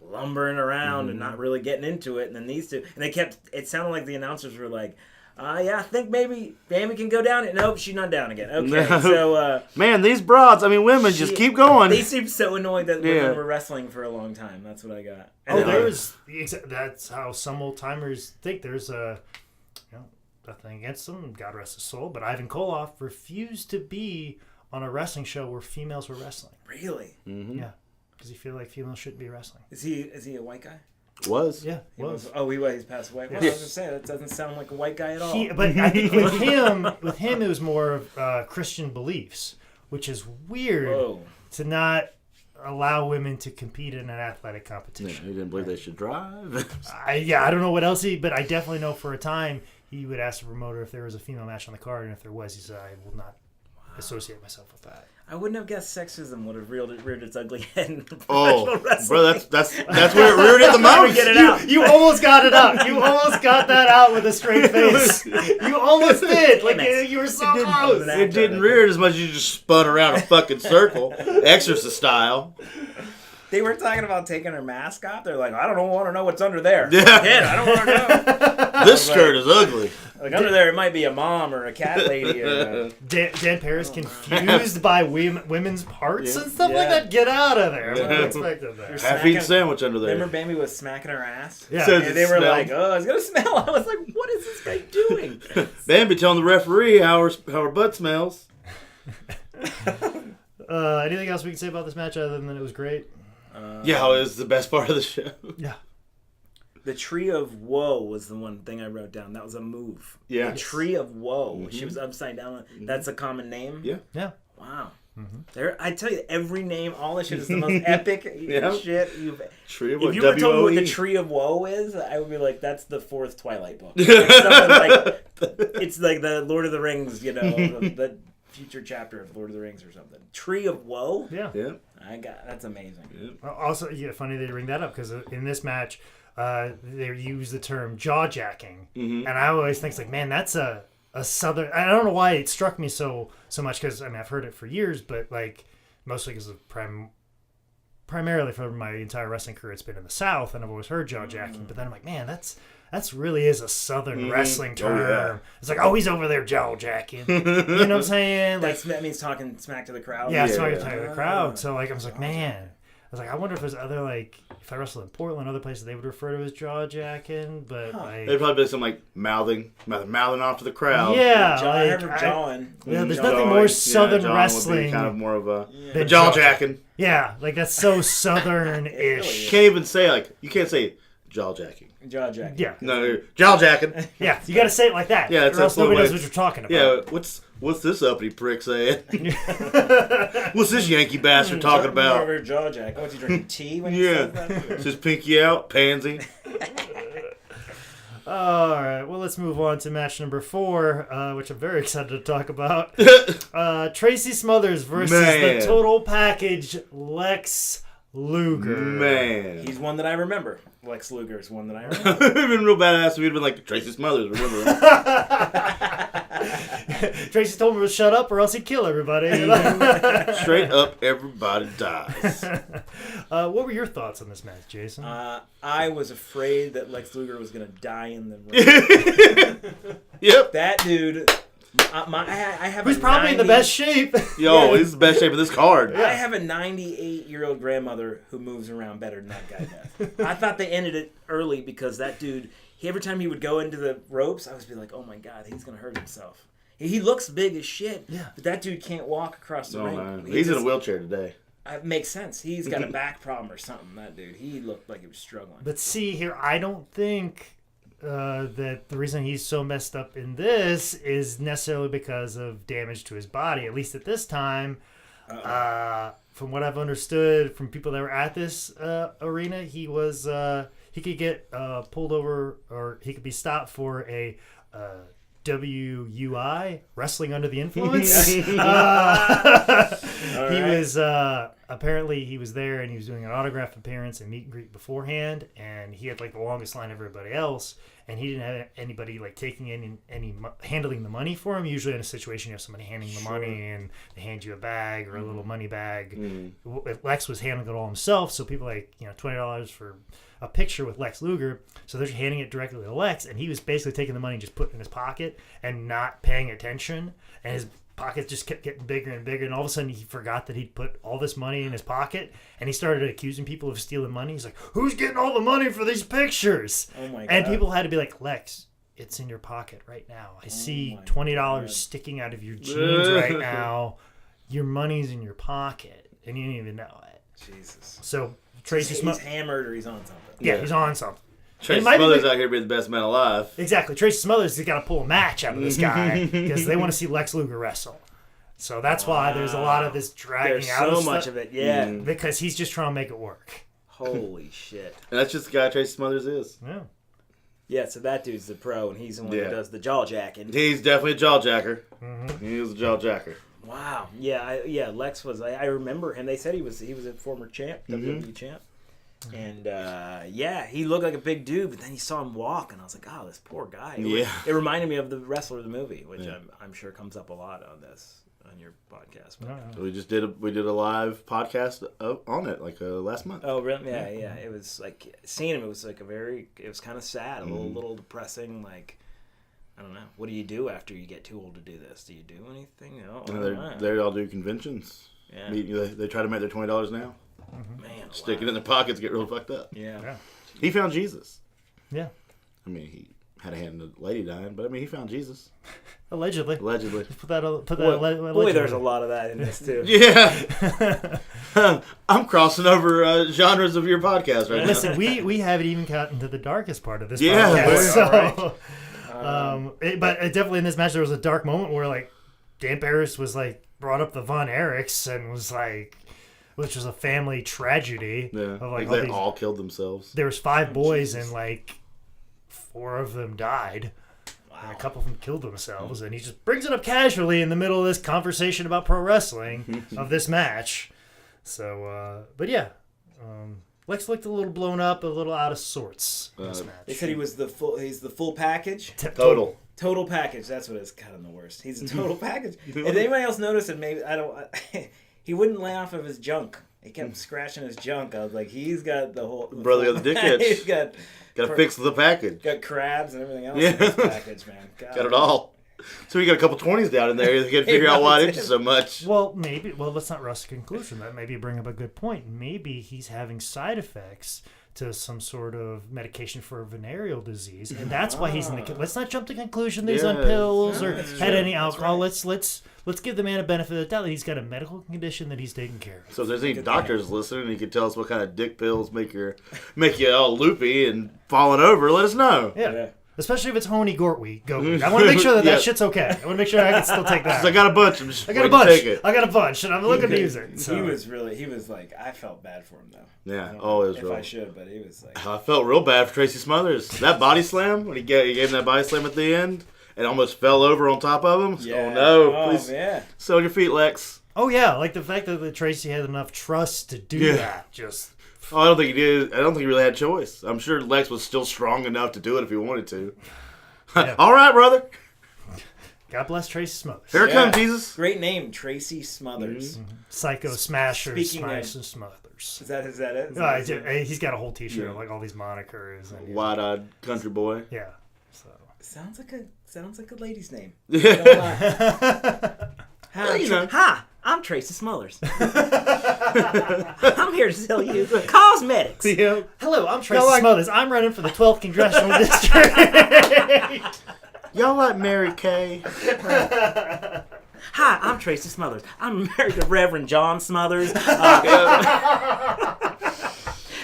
lumbering around and not really getting into it, and then these two, and they kept. It sounded like the announcers were like, "Yeah, I think maybe Bambi can go down." Nope, she's not down again. Okay, No. so Man, these broads, women just keep going. They seem so annoyed that Yeah. women were wrestling for a long time. That's what I got. And Oh, then, there's that's how some old timers think. There's nothing against them. God rest his soul. But Ivan Koloff refused to be on a wrestling show where females were wrestling. really, Mm-hmm. Yeah, because he feel like females shouldn't be wrestling. is he a white guy? Was. Yeah, He was. he's passed away. Well, I was gonna say that doesn't sound like a white guy at all. But I think with him, it was more of Christian beliefs, which is weird Whoa. to not allow women to compete in an athletic Yeah, competition. he didn't believe they should drive. I don't know what else but I definitely know for a time he would ask the promoter if there was a female match on the card, and if there was, he said, I will not associate myself with that. I wouldn't have guessed sexism would have reared its ugly head in professional Oh, wrestling. bro, that's where it reared at the most. Get it out. You almost got it out. You almost got that out with a straight face. You almost did. Like you were so close. It didn't rear it as much as you just spun around a fucking circle, Exorcist style. They were talking about taking her mask off. They're like, I don't want to know what's under there. Yeah. Kid, I don't want to know. This skirt is ugly. Like under there, it might be a mom or a cat lady. Or Dan Paris confused by women's parts and stuff like Yeah. that. Get out of there. I'm Yeah. not expecting that. Half-eaten sandwich under there. remember Bambi was smacking her ass? Yeah. Says And it they were smelled. like, oh, it's going to smell. I was like, what is this guy doing? Bambi telling the referee how her butt smells. Anything else we can say about this match other than it was great? Yeah, it was the best part of the show. Yeah. The Tree of Woe was the one thing I wrote down. That was a move. Yeah. The Tree of Woe. She was upside down. That's a common name? Yeah. Yeah. Wow. I tell you, every name, all this shit is the most epic shit you've. Tree of If you were told me what the W-O-E. Tree of Woe is, I would be like, that's the fourth Twilight book. It's something like, it's like the Lord of the Rings, the future chapter of Lord of the Rings or something. Tree of Woe? Yeah. Yeah. That's amazing. Also, funny they bring that up because in this match, they use the term jaw jacking, and I always think like, man, that's a southern. I don't know why it struck me so much because I've heard it for years, but like mostly because of primarily for my entire wrestling career, it's been in the South, and I've always heard jaw jacking. But then I'm like, man, that's really is a southern wrestling term. Oh, yeah. It's like, oh, he's over there jaw jacking. You know what I'm saying? Like, That means talking smack to the crowd. yeah, it's Yeah. talking to the crowd. So like, I was like, man. I was like, I wonder if there's other, like, if I wrestled in Portland, other places they would refer to as jaw jacking, but like, They'd probably be some like mouthing off to the crowd. yeah, I like, heard jawing. yeah, there's Jawing. nothing more Yeah, southern jawing would be wrestling. kind of more of a than jaw jacking. Yeah, like that's so southern-ish. You can't even say you can't say jaw jacking. Jaw jacking. Yeah. No, jaw jacking. Yeah, you got to say it like that. Yeah, or else nobody knows what you're talking about. Yeah, what's this uppity prick saying? What's this Yankee bastard talking about? Over jaw jack. What's he drinking tea when he Yeah, says that? is his pinky out, pansy? All right, well, let's move on to match number 4, which I'm very excited to talk about. Tracy Smothers versus the total package Lex Luger. Man. He's one that I remember. Lex Luger is one that I remember. It would have been real badass if he'd been like Tracy Smothers, remember? Tracy told him to shut up or else he'd kill everybody. Straight up, everybody dies. What were your thoughts on this match, Jason? I was afraid that Lex Luger was going to die in the ring. Yep. That dude... I have Who's probably in the best shape. Yo, he's the best shape of this card. I have a 98-year-old grandmother who moves around better than that guy does. I thought they ended it early because that dude, every time he would go into the ropes, I was be like, oh my God, he's going to hurt himself. He looks big as shit, but that dude can't walk across the ring. Man. He's in a wheelchair today. It makes sense. He's got a back problem or something, that dude. He looked like he was struggling. But see, here, I don't think... that the reason he's so messed up in this is necessarily because of damage to his body. At least at this time, from what I've understood from people that were at this arena, he was he could get pulled over or he could be stopped for a WUI, wrestling under the influence. He was apparently he was there and he was doing an autograph appearance and meet and greet beforehand, and he had like the longest line of everybody else, and he didn't have anybody like taking any handling the money for him. Usually in a situation you have somebody handing the money and they hand you a bag or a little money bag. Lex was handling it all himself, so people like $20 for a picture with Lex Luger, so they're handing it directly to Lex, and he was basically taking the money and just putting it in his pocket and not paying attention, and his pockets just kept getting bigger and bigger, and all of a sudden he forgot that he'd put all this money in his pocket, and he started accusing people of stealing money. He's like, who's getting all the money for these pictures? Oh my God. And people had to be like, Lex, it's in your pocket right now. I see $20 sticking out of your jeans right now. Your money's in your pocket, and you didn't even know it. Jesus. So Tracy He's hammered or he's on something. Yeah, he's on something. Tracy Smothers out here being the best man alive. Exactly. Tracy Smothers has got to pull a match out of this guy because they want to see Lex Luger wrestle. So that's why there's a lot of this dragging out. There's so much of it, yeah. Because he's just trying to make it work. Holy shit. And that's just the guy Tracy Smothers is. Yeah. Yeah, so that dude's the pro, and he's the one who does the jaw jacking. He's definitely a jaw jacker. He was a jaw jacker. Wow. Yeah, Lex was. I remember him. They said he was a former champ, WWE champ. And he looked like a big dude, but then you saw him walk, and I was like, "Oh, this poor guy." It reminded me of the wrestler of the movie, which I'm sure comes up a lot on your podcast. So we just did a live podcast on it like last month. Oh, really? Yeah. It was like seeing him. It was like it was kind of sad, a little depressing. Like, I don't know. What do you do after you get too old to do this? Do you do anything? They all do conventions. Yeah. They try to make their $20 now. Man, stick it in their pockets, get real fucked up. Yeah. He found Jesus. Yeah. I mean, he had a hand in the lady dying, but I mean, he found Jesus. Allegedly. Put that. Boy, there's a lot of that in this too. Yeah. I'm crossing over genres of your podcast right now. Listen, we haven't even gotten to the darkest part of this podcast. So, but definitely in this match, there was a dark moment where like Dan Paris was like brought up the Von Erichs and was like, which was a family tragedy. Yeah, of like they all killed themselves. There was 5 boys and like 4 of them died. Wow. And a couple of them killed themselves, and he just brings it up casually in the middle of this conversation about pro wrestling of this match. So, but yeah, Lex looked a little blown up, a little out of sorts in this match. They said he's the full package. Total package. That's what is kind of the worst. He's a total package. If anybody else noticed it, maybe he wouldn't lay off of his junk. He kept scratching his junk. I was like, he's got the whole... Brother got the dick itch. He's got to fix the package. Got crabs and everything else in his package, man. God. Got it all. So we got a couple 20s down in there. You got to figure out why it itches so much. Well, let's not rush to conclusion. That maybe bring up a good point. Maybe he's having side effects to some sort of medication for a venereal disease, and that's why he's in the. Let's not jump to conclusion that he's on pills or had any alcohol. Let's give the man a benefit of the doubt that he's got a medical condition that he's taking care of. So if there's any doctors listening, you can tell us what kind of dick pills make you all loopy and falling over. Let us know. Yeah. Especially if it's honey goat. I want to make sure that shit's okay. I want to make sure I can still take that. I got a bunch. I got a bunch, and I'm looking to use it. So. He was like, I felt bad for him though. Yeah, it was if real. I should, but he was like, I felt real bad for Tracy Smothers. That body slam when he gave him that body slam at the end and almost fell over on top of him. yeah. Oh no! Please, yeah. sit on your feet, Lex. Oh yeah, like the fact that Tracy had enough trust to do that. Just. Oh, I don't think he did. I don't think he really had a choice. I'm sure Lex was still strong enough to do it if he wanted to. Yeah. All right, brother. God bless Tracy Smothers. Here it comes, Jesus. Great name, Tracy Smothers. Mm-hmm. Psycho Smasher, Speaking Smothers. Is that it? He's got a whole T-shirt of like all these monikers. And Wide-eyed country boy. Yeah. So. Sounds like a lady's name. Yeah. Hi, I'm Tracy Smothers. I'm here to sell you cosmetics. Yeah. Hello, I'm Tracy Smothers. I'm running for the 12th Congressional District. Y'all like Mary Kay? Hi, I'm Tracy Smothers. I'm married to Reverend John Smothers.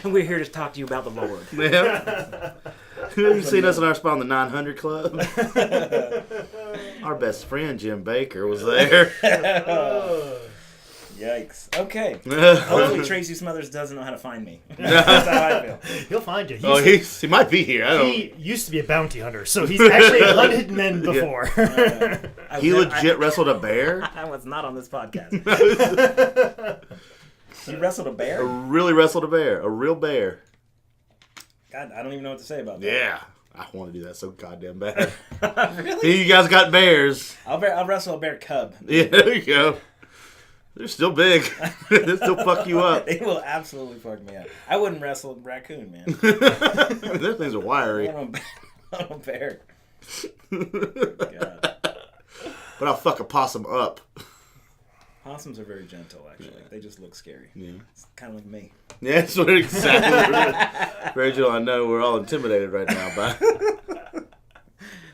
And we're here to talk to you about the Lord. Yeah. You seen us in our spot on the 900 Club? Our best friend, Jim Baker, was there. Yikes. Okay. Hopefully Tracy Smothers doesn't know how to find me. That's how I feel. He'll find you. He might be here. He used to be a bounty hunter, so he's actually hunted men before. He legit wrestled a bear? I was not on this podcast. You wrestled a bear? Really wrestled a bear. A real bear. God, I don't even know what to say about that. Yeah. I want to do that so goddamn bad. Really? You guys got bears. I'll wrestle a bear cub. Yeah, there you go. They're still big. They'll still fuck you up. They will absolutely fuck me up. I wouldn't wrestle a raccoon, man. Those things are wiry. I'm a bear. God. But I'll fuck a possum up. Possums are very gentle, actually. Yeah. They just look scary. Yeah. It's kind of like me. Yeah, that's what exactly. Rachel, I know we're all intimidated right now by.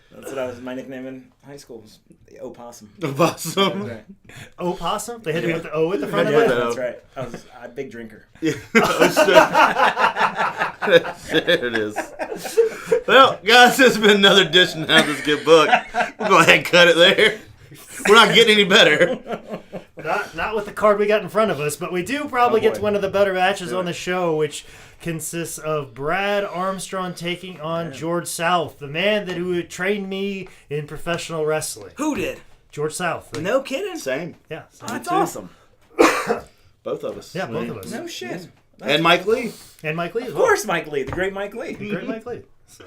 That's what my nickname in high school was the Opossum. Opossum? Right. Opossum? They hit him with the O at the front of it? it? That's right. I was a big drinker. Yeah. There it is. Well, guys, it's been another edition of This Good Book. We'll go ahead and cut it there. We're not getting any better. Not with the card we got in front of us, but we do probably get to one of the better matches on the show, which consists of Brad Armstrong taking on George South, the man who trained me in professional wrestling. Who did? George South. No kidding? Same. Yeah. Oh, that's awesome. Both of us. Yeah, both of us. No shit. And Mike Lee. And Mike Lee as well. well. Of course, Mike Lee. The great Mike Lee. The great Mike Lee. So,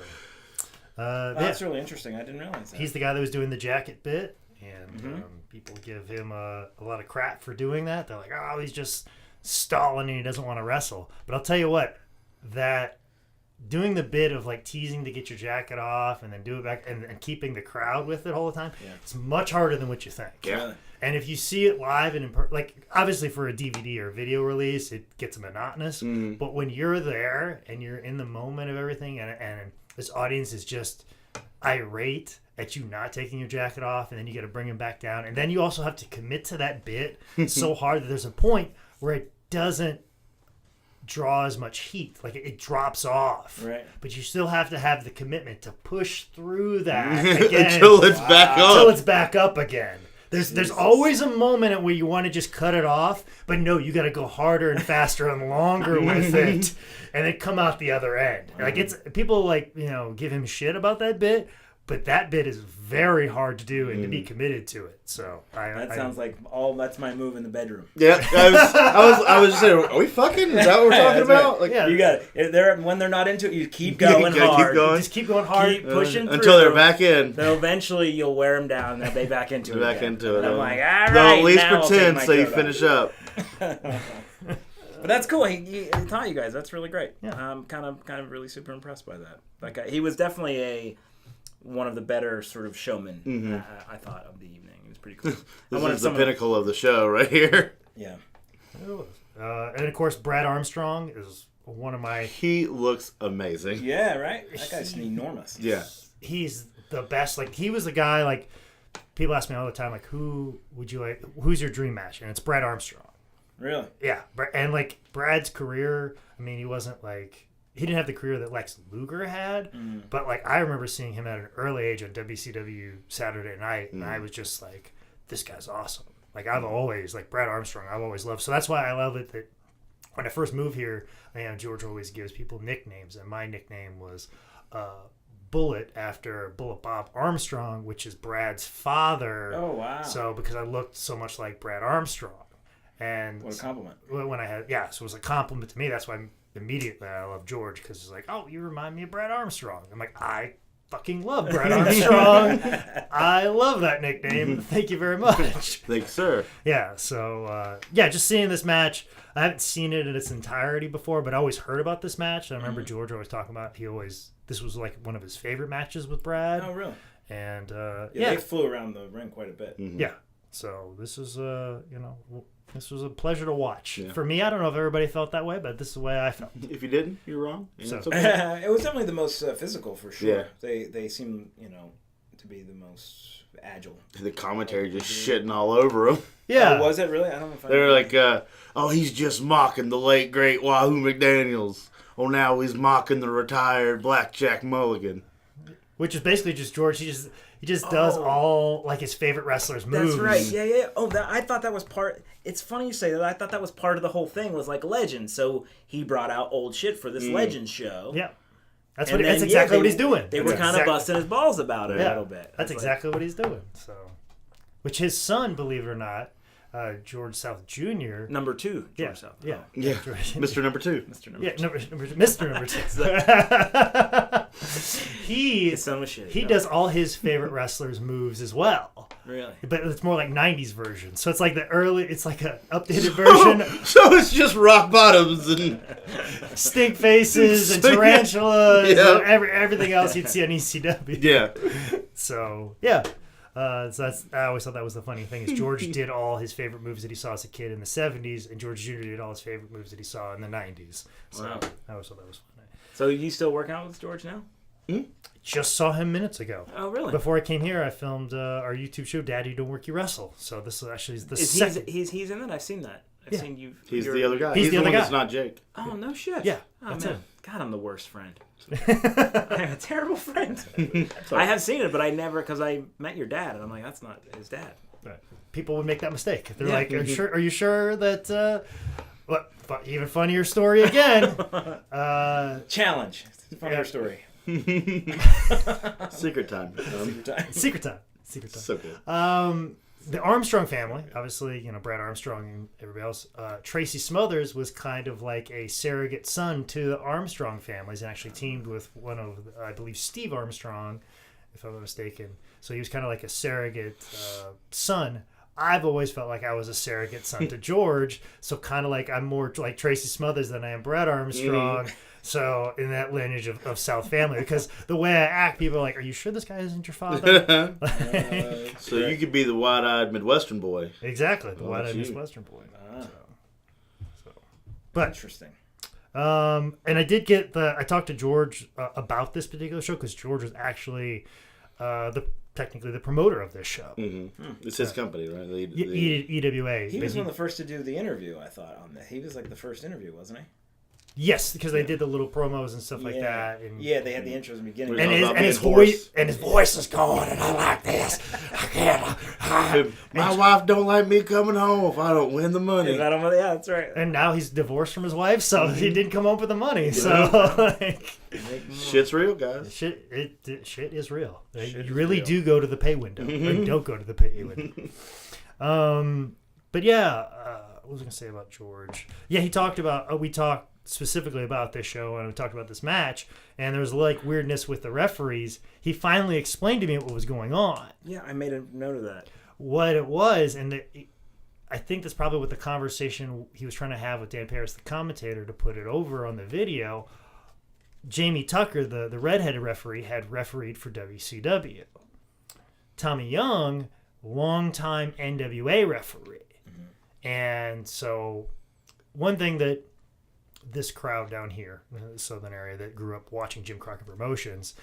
that's really interesting. I didn't realize that. He's the guy that was doing the jacket bit. And people give him a lot of crap for doing that. They're like, oh, he's just stalling and he doesn't want to wrestle. But I'll tell you what, that doing the bit of like teasing to get your jacket off and then do it back and keeping the crowd with it all the time, it's much harder than what you think. Yeah. And if you see it live and like obviously for a DVD or a video release, it gets monotonous. But when you're there and you're in the moment of everything and this audience is just irate at you not taking your jacket off, and then you got to bring him back down, and then you also have to commit to that bit so hard that there's a point where it doesn't draw as much heat, like it drops off. Right. But you still have to have the commitment to push through that again until it's back up. Until it's back up again. There's always a moment where you want to just cut it off, but no, you got to go harder and faster and longer with it, and then come out the other end. Like it's people give him shit about that bit, but that bit is very hard to do and to be committed to it. So that sounds like that's my move in the bedroom. Yeah, I was just saying, are we fucking? Is that what we're talking about? Right. Like, you got it. When they're not into it, you keep going hard. Keep going. Just keep going hard, keep pushing through until they're back in. Then eventually you'll wear them down, and they'll be back into it. Back into it. And I'm like, all right, they'll at least now pretend so you finish up. But that's cool. He taught you guys. That's really great. Yeah. I'm kind of really super impressed by that. That guy. He was definitely one of the better sort of showmen, I thought, of the evening. It was pretty cool. This is the pinnacle of the show right here. Yeah. And of course, Brad Armstrong is one of my. He looks amazing. Yeah, right. That guy's enormous. Yeah. He's the best. Like he was the guy. Like people ask me all the time, like who would you like? Who's your dream match? And it's Brad Armstrong. Really? Yeah, and like Brad's career. I mean, he wasn't like. He didn't have the career that Lex Luger had, but like I remember seeing him at an early age on WCW Saturday Night, and I was just like, "This guy's awesome." Like I've always like Brad Armstrong. I've always loved. So that's why I love it that when I first moved here, George always gives people nicknames, and my nickname was Bullet after Bullet Bob Armstrong, which is Brad's father. Oh wow! So because I looked so much like Brad Armstrong, and what a compliment. When I had so it was a compliment to me. That's why. Immediately I love George because it's like, oh, you remind me of Brad Armstrong. I'm like, I fucking love Brad Armstrong. I love that nickname. Thank you very much. Thanks, sir. Yeah, so just seeing this match, I haven't seen it in its entirety before, but I always heard about this match. And I remember George always talking about this was like one of his favorite matches with Brad. Oh, really? And they flew around the ring quite a bit. Yeah, so this is this was a pleasure to watch. Yeah. For me, I don't know if everybody felt that way, but this is the way I felt. If you didn't, you're wrong. So. It's okay. It was definitely the most physical for sure. Yeah. They seem, to be the most agile. The commentary just shitting all over him. Yeah. Oh, was it really? I don't know if I They're like, he's just mocking the late, great Wahoo McDaniels. Oh, now he's mocking the retired Blackjack Mulligan. Which is basically just George. He just does all like his favorite wrestlers' moves. That's right. Yeah. Oh, I thought that was part. It's funny you say that. I thought that was part of the whole thing. Was like Legends. So he brought out old shit for this Legends show. Yeah, that's That's exactly what he's doing. They were kind of busting his balls about it a little bit. That's exactly what he's doing. So, which his son, believe it or not, George South Jr. Number 2, George South. Yeah. Yeah. Mr. Number 2. Mr. Number Yeah, 2. Mr. Number 2. His son was shitty. He does all his favorite wrestlers' moves as well. Really? But it's more like 90s version. So it's like it's like an updated version. So it's just rock bottoms and stink faces and tarantulas and everything else you'd see on ECW. Yeah. So, yeah. So I always thought that was the funny thing is George did all his favorite moves that he saw as a kid in the 70s, and George Jr. did all his favorite moves that he saw in the 90s. So wow. I always thought that was funny. So you still working out with George now? Just saw him minutes ago. Oh, really? Before I came here, I filmed our YouTube show, Daddy Don't Work You Wrestle. So this is actually the second. He's in that? I've seen that. I've seen you. He's the other guy. He's the other one guy. That's not Jake. Oh, no shit. Yeah, Oh, that's man. him. God, I'm the worst friend. I'm a terrible friend. I have seen it, but I never, because I met your dad, and I'm like, that's not his dad. Right. People would make that mistake. They're Yeah. like, are you sure that... even funnier story again. Challenge. Funnier story. Secret time. Secret time. So good. The Armstrong family, obviously, Brad Armstrong and everybody else. Tracy Smothers was kind of like a surrogate son to the Armstrong families and actually teamed with one of, I believe, Steve Armstrong, if I'm not mistaken. So he was kind of like a surrogate son. I've always felt like I was a surrogate son to George. So kind of like I'm more like Tracy Smothers than I am Brad Armstrong. So in that lineage of South family, because the way I act, people are like, "Are you sure this guy isn't your father?" So you could be the wide-eyed Midwestern boy. Exactly, the wide-eyed Midwestern boy. But interesting. And I did get I talked to George about this particular show because George was actually technically the promoter of this show. It's his company, right? EWA. He was one of the first to do the interview, I thought, on that. He was like the first interview, wasn't he? Yes, because they did the little promos and stuff like that. And, they had the intros in the beginning. And his voice is going, and I like this. I can't. My wife don't like me coming home if I don't win the money. Yeah, that's right. And now he's divorced from his wife, so he didn't come home with the money. So, shit's real, guys. Shit is real. You really do go to the pay window, or you don't go to the pay window. But yeah, what was I going to say about George? Yeah, he talked about. We talked specifically about this show, and we talked about this match, and there was like weirdness with the referees. He finally explained to me what was going on. Yeah, I made a note of that. What it was, and I think that's probably what the conversation he was trying to have with Dan Paris, the commentator, to put it over on the video. Jamie Tucker, the redheaded referee, had refereed for WCW. Tommy Young, longtime NWA referee. And so one thing that this crowd down here in the southern area that grew up watching Jim Crockett Promotions,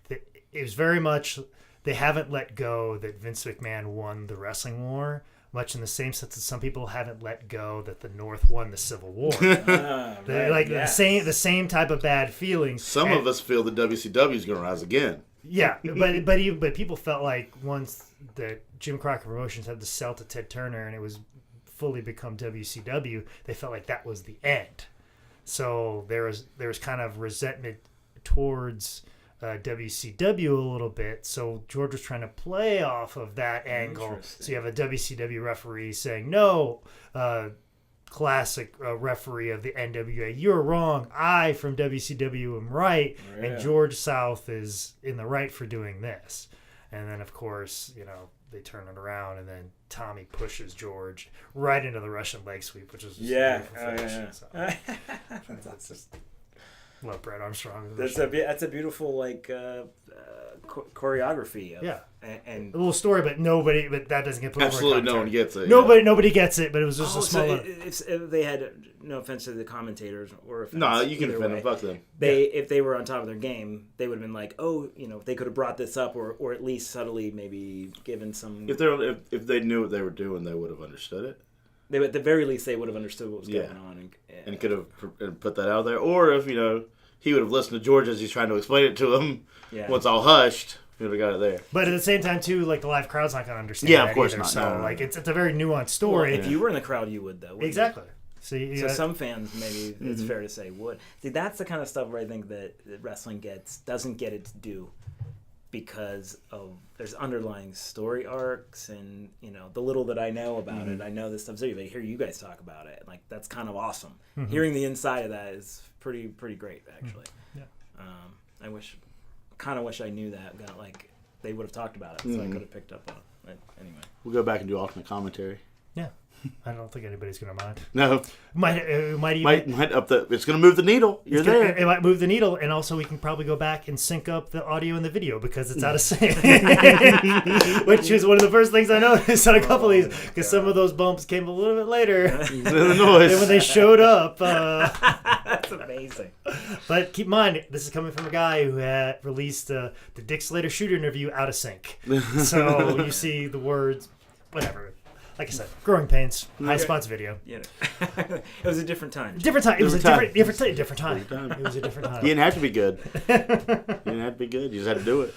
it was very much, they haven't let go that Vince McMahon won the wrestling war, much in the same sense that some people haven't let go that the North won the Civil War. The same type of bad feelings. Some of us feel the WCW is going to rise again. Yeah, but people felt like once that Jim Crockett Promotions had to sell to Ted Turner and it was fully become WCW, they felt like that was the end. So there was kind of resentment towards WCW a little bit. So George was trying to play off of that angle. So you have a WCW referee saying, "No, classic referee of the NWA, you're wrong. I from WCW am right, and George South is in the right for doing this." And then, of course, they turn it around, and then Tommy pushes George right into the Russian leg sweep, which is just a beautiful finish. So, that's just love Brad Armstrong. That's a beautiful choreography. And a little story, but that doesn't get put over. Absolutely, no one gets it. Nobody gets it, but it was just a small. If they had, no offense to the commentators or offense. No, you can offend them. Fuck them. If they were on top of their game, they would have been like, they could have brought this up, or at least subtly maybe given some. If they knew what they were doing, they would have understood it. They, at the very least, they would have understood what was going on, and could have put that out there. Or if he would have listened to George as he's trying to explain it to him. Yeah. Once all hushed, he would have got it there. But at the same time, too, the live crowd's not going to understand. Yeah, of course either. not. So no. It's a very nuanced story. Well, if you were in the crowd, you would, though. Exactly. So some fans, maybe it's fair to say, would. See, that's the kind of stuff where I think that wrestling doesn't get its due, because of there's underlying story arcs, and the little that I know about it, I know this stuff's there, but I hear you guys talk about it, like that's kind of awesome. Hearing the inside of that is pretty great, actually. Yeah. I wish I knew that. They would have talked about it, so I could have picked up on it. But anyway, we'll go back and do alternate commentary. Yeah. I don't think anybody's going to mind. No. Might up it's going to move the needle. It might move the needle, and also we can probably go back and sync up the audio and the video because it's out of sync. Which is one of the first things I noticed on a couple of these, because some of those bumps came a little bit later the noise. than when they showed up. That's amazing. But keep in mind, this is coming from a guy who had released the Dick Slater shooter interview out of sync. So you see the words, whatever. Like I said, growing pains, high spots video. Yeah, it was a different time. It was a different time. It was a different time. You didn't have to be good. You just had to do it.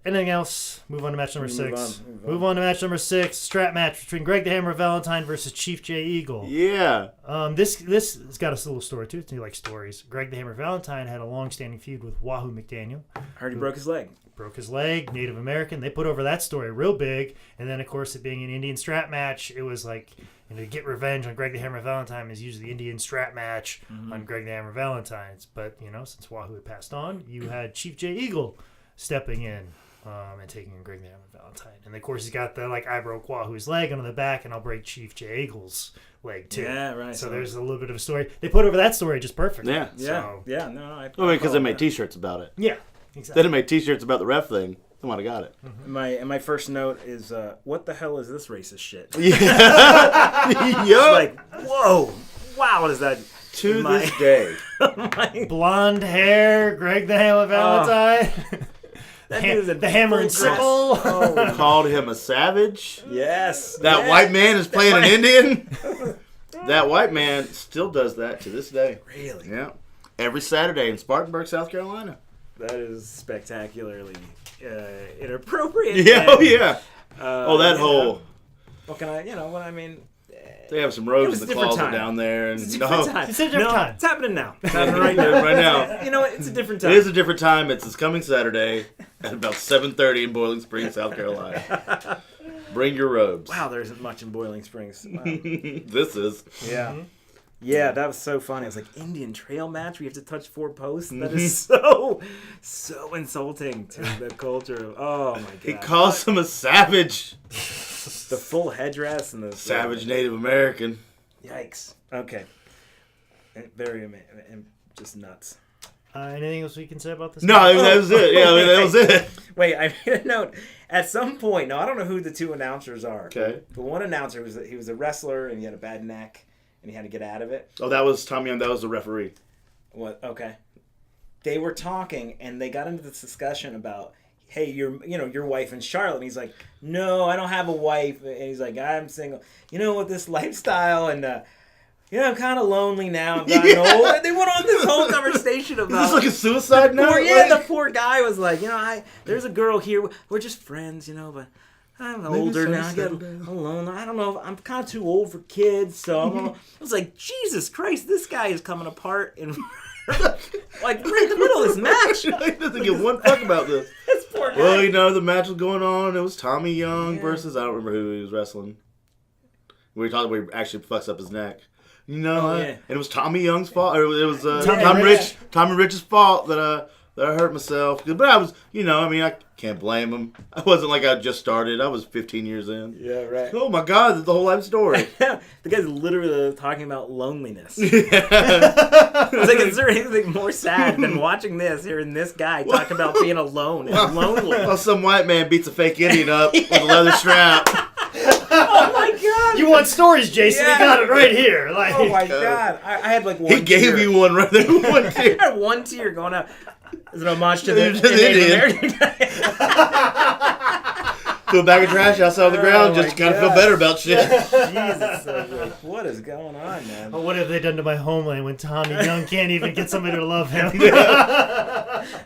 Anything else? Move on to match number 6. Move on to match number 6. Strap match between Greg the Hammer Valentine versus Chief Jay Eagle. Yeah. This has got a little story too. You like stories. Greg the Hammer Valentine had a long-standing feud with Wahoo McDaniel. Heard he broke his leg. Native American. They put over that story real big. And then, of course, it being an Indian strap match, it was like, to get revenge on Greg the Hammer Valentine is usually the Indian strap match on Greg the Hammer Valentine's. But, since Wahoo had passed on, you had Chief Jay Eagle stepping in and taking on Greg the Hammer Valentine. And, of course, he's got the, I broke Wahoo's leg on the back, and I'll break Chief Jay Eagle's leg, too. Yeah, right. So there's a little bit of a story. They put over that story just perfectly. Yeah. So, they made T-shirts about it. Yeah. Exactly. They didn't make T-shirts about the ref thing. They might have got it. My first note is, what the hell is this racist shit? Yeah. Like, whoa, wow, what is that? To this day. Blonde hair, Greg the Hammer Valentine. The hammer and sickle. Called him a savage. Yes. That white man is playing an Indian. That white man still does that to this day. Really? Yeah. Every Saturday in Spartanburg, South Carolina. That is spectacularly inappropriate. Yeah, that whole. What can I mean? They have some robes in the closet down there, and It's a different time. It's happening now. It's happening right now. Right now. You know what? It's a different time. It is a different time. It's coming Saturday at about 7:30 in Boiling Springs, South Carolina. Bring your robes. Wow, there isn't much in Boiling Springs. Wow. This is. Yeah. Yeah, that was so funny. It was like Indian trail match where you have to touch 4 posts. That is so insulting to the culture. Oh my god! He calls him a savage. The full headdress and the savage Native American. Yikes! Okay, very amazing, just nuts. Anything else we can say about this? No, that was it. Yeah, that was it. Wait, I made a note. At some point, now I don't know who the 2 announcers are. Okay. The one announcer he was a wrestler and he had a bad neck. and he had to get out of it. Oh, that was Tommy Young. That was the referee. What? Okay. They were talking, and they got into this discussion about, hey, your wife and Charlotte. And he's like, no, I don't have a wife. And he's like, I'm single. With this lifestyle, and I'm kind of lonely now. I'm gotten old. And they went on this whole conversation about. Is this like a suicide note? The poor guy was like, there's a girl here. We're just friends, but I'm older now. I get alone. I don't know. I'm kind of too old for kids, so I was like, Jesus Christ, this guy is coming apart in right in the middle of this match. He doesn't give one fuck about this. This poor guy. Well, the match was going on. It was Tommy Young versus I don't remember who he was wrestling. We were talking where he actually fucks up his neck. And it was Tommy Young's fault. Or it was Tommy Rich's fault that I hurt myself. But I was, I can't blame him. I wasn't like I just started. I was 15 years in. Yeah, right. Oh my God, that's the whole life story. The guy's literally talking about loneliness. I was like, is there anything more sad than watching this, hearing this guy talk about being alone and lonely? Well, some white man beats a fake Indian up with a leather strap. Oh my God! You want stories, Jason? We got it right here. Oh my God! I had like one. He gave you one right there. One tear. I had one tear going out. Is it a homage to the Native American? Threw a bag of trash outside on the ground just to kind of feel better about shit. Jesus, what is going on, man? What have they done to my homeland when Tommy Young can't even get somebody to love him?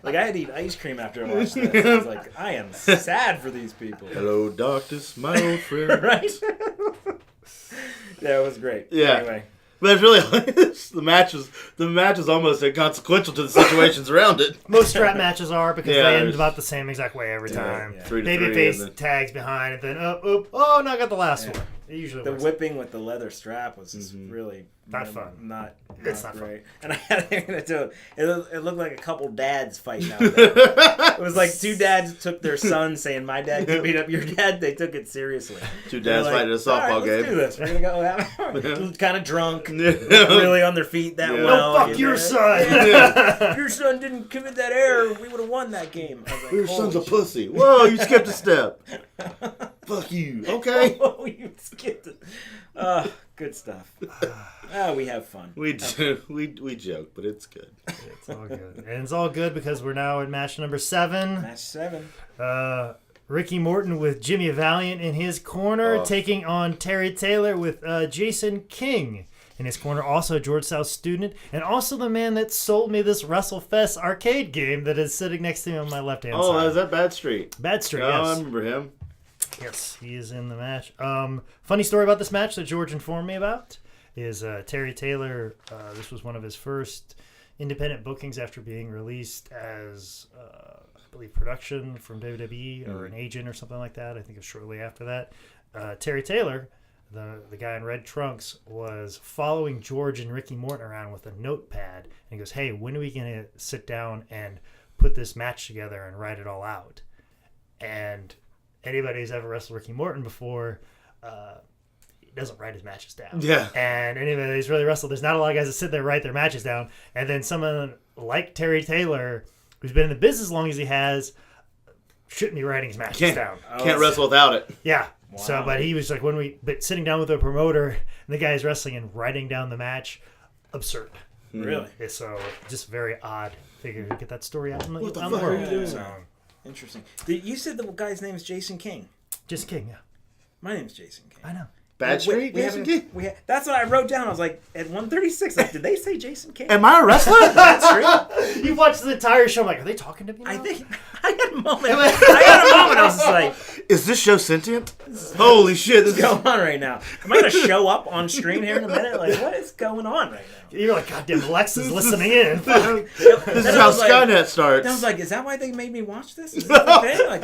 Like, I had to eat ice cream after I watched this. I was like, I am sad for these people. Hello, darkness, my old friend. Right? Yeah, it was great. Yeah. Anyway. But it's really the match was almost inconsequential to the situations around it. Most strap matches are because they end about the same exact way every time. Yeah. Babyface tags behind and then no, I got the last one. It usually the works. whipping with the leather strap was just really not fun. Not It's not great. And I had to do it looked like a couple dads fighting out there. It was like two dads took their son saying, my dad can beat up your dad. They took it seriously. Two dads fighting a softball game. Let's do this. We're going to go kind of drunk. Really on their feet that well. No, fuck your son. If your son didn't commit that error, we would have won that game. I was like, your son's a pussy. Whoa, you skipped a step. Fuck you. Okay. Whoa, you skipped it. Good stuff. We have fun. We do. We joke, but it's good. It's all good. And it's all good because we're now at match number 7. Match 7. Ricky Morton with Jimmy Valiant in his corner, taking on Terry Taylor with Jason King in his corner. Also George South student, and also the man that sold me this WrestleFest arcade game that is sitting next to me on my left-hand side. Oh, is that Bad Street? Bad Street, Oh, yes. I remember him. Yes, he is in the match. Funny story about this match that George informed me about is Terry Taylor, this was one of his first independent bookings after being released as, I believe, production from WWE or an agent or something like that. I think it was shortly after that. Terry Taylor, the guy in red trunks, was following George and Ricky Morton around with a notepad. And he goes, hey, when are we going to sit down and put this match together and write it all out? And anybody who's ever wrestled Ricky Morton before, he doesn't write his matches down. Yeah. And anybody who's really wrestled, there's not a lot of guys that sit there and write their matches down. And then someone like Terry Taylor, who's been in the business as long as he has, shouldn't be writing his matches down. Can't wrestle without it. Yeah. Wow. So, but he was like, but sitting down with a promoter, and the guy is wrestling and writing down the match, absurd. Really? So, just very odd. Figure to get that story out in the What the out in fuck the are world. you doing? So, Interesting. You said the guy's name is Jason King. just King, yeah. My name's Jason King. I know. Bad Street? Jason King? That's what I wrote down. I was like, at 136, like, did they say Jason King? Am I a wrestler? Bad Street? You watched the entire show. I'm like, are they talking to me now? I think I had a moment. I was just like, Is this show sentient? Holy shit. This what's going on right now? Am I going to show up on screen here in a minute? Like, what is going on right now? You're like, goddamn, Alexa's listening in. This is how Skynet starts. I was like, is that why they made me watch this? Is that the thing? Like,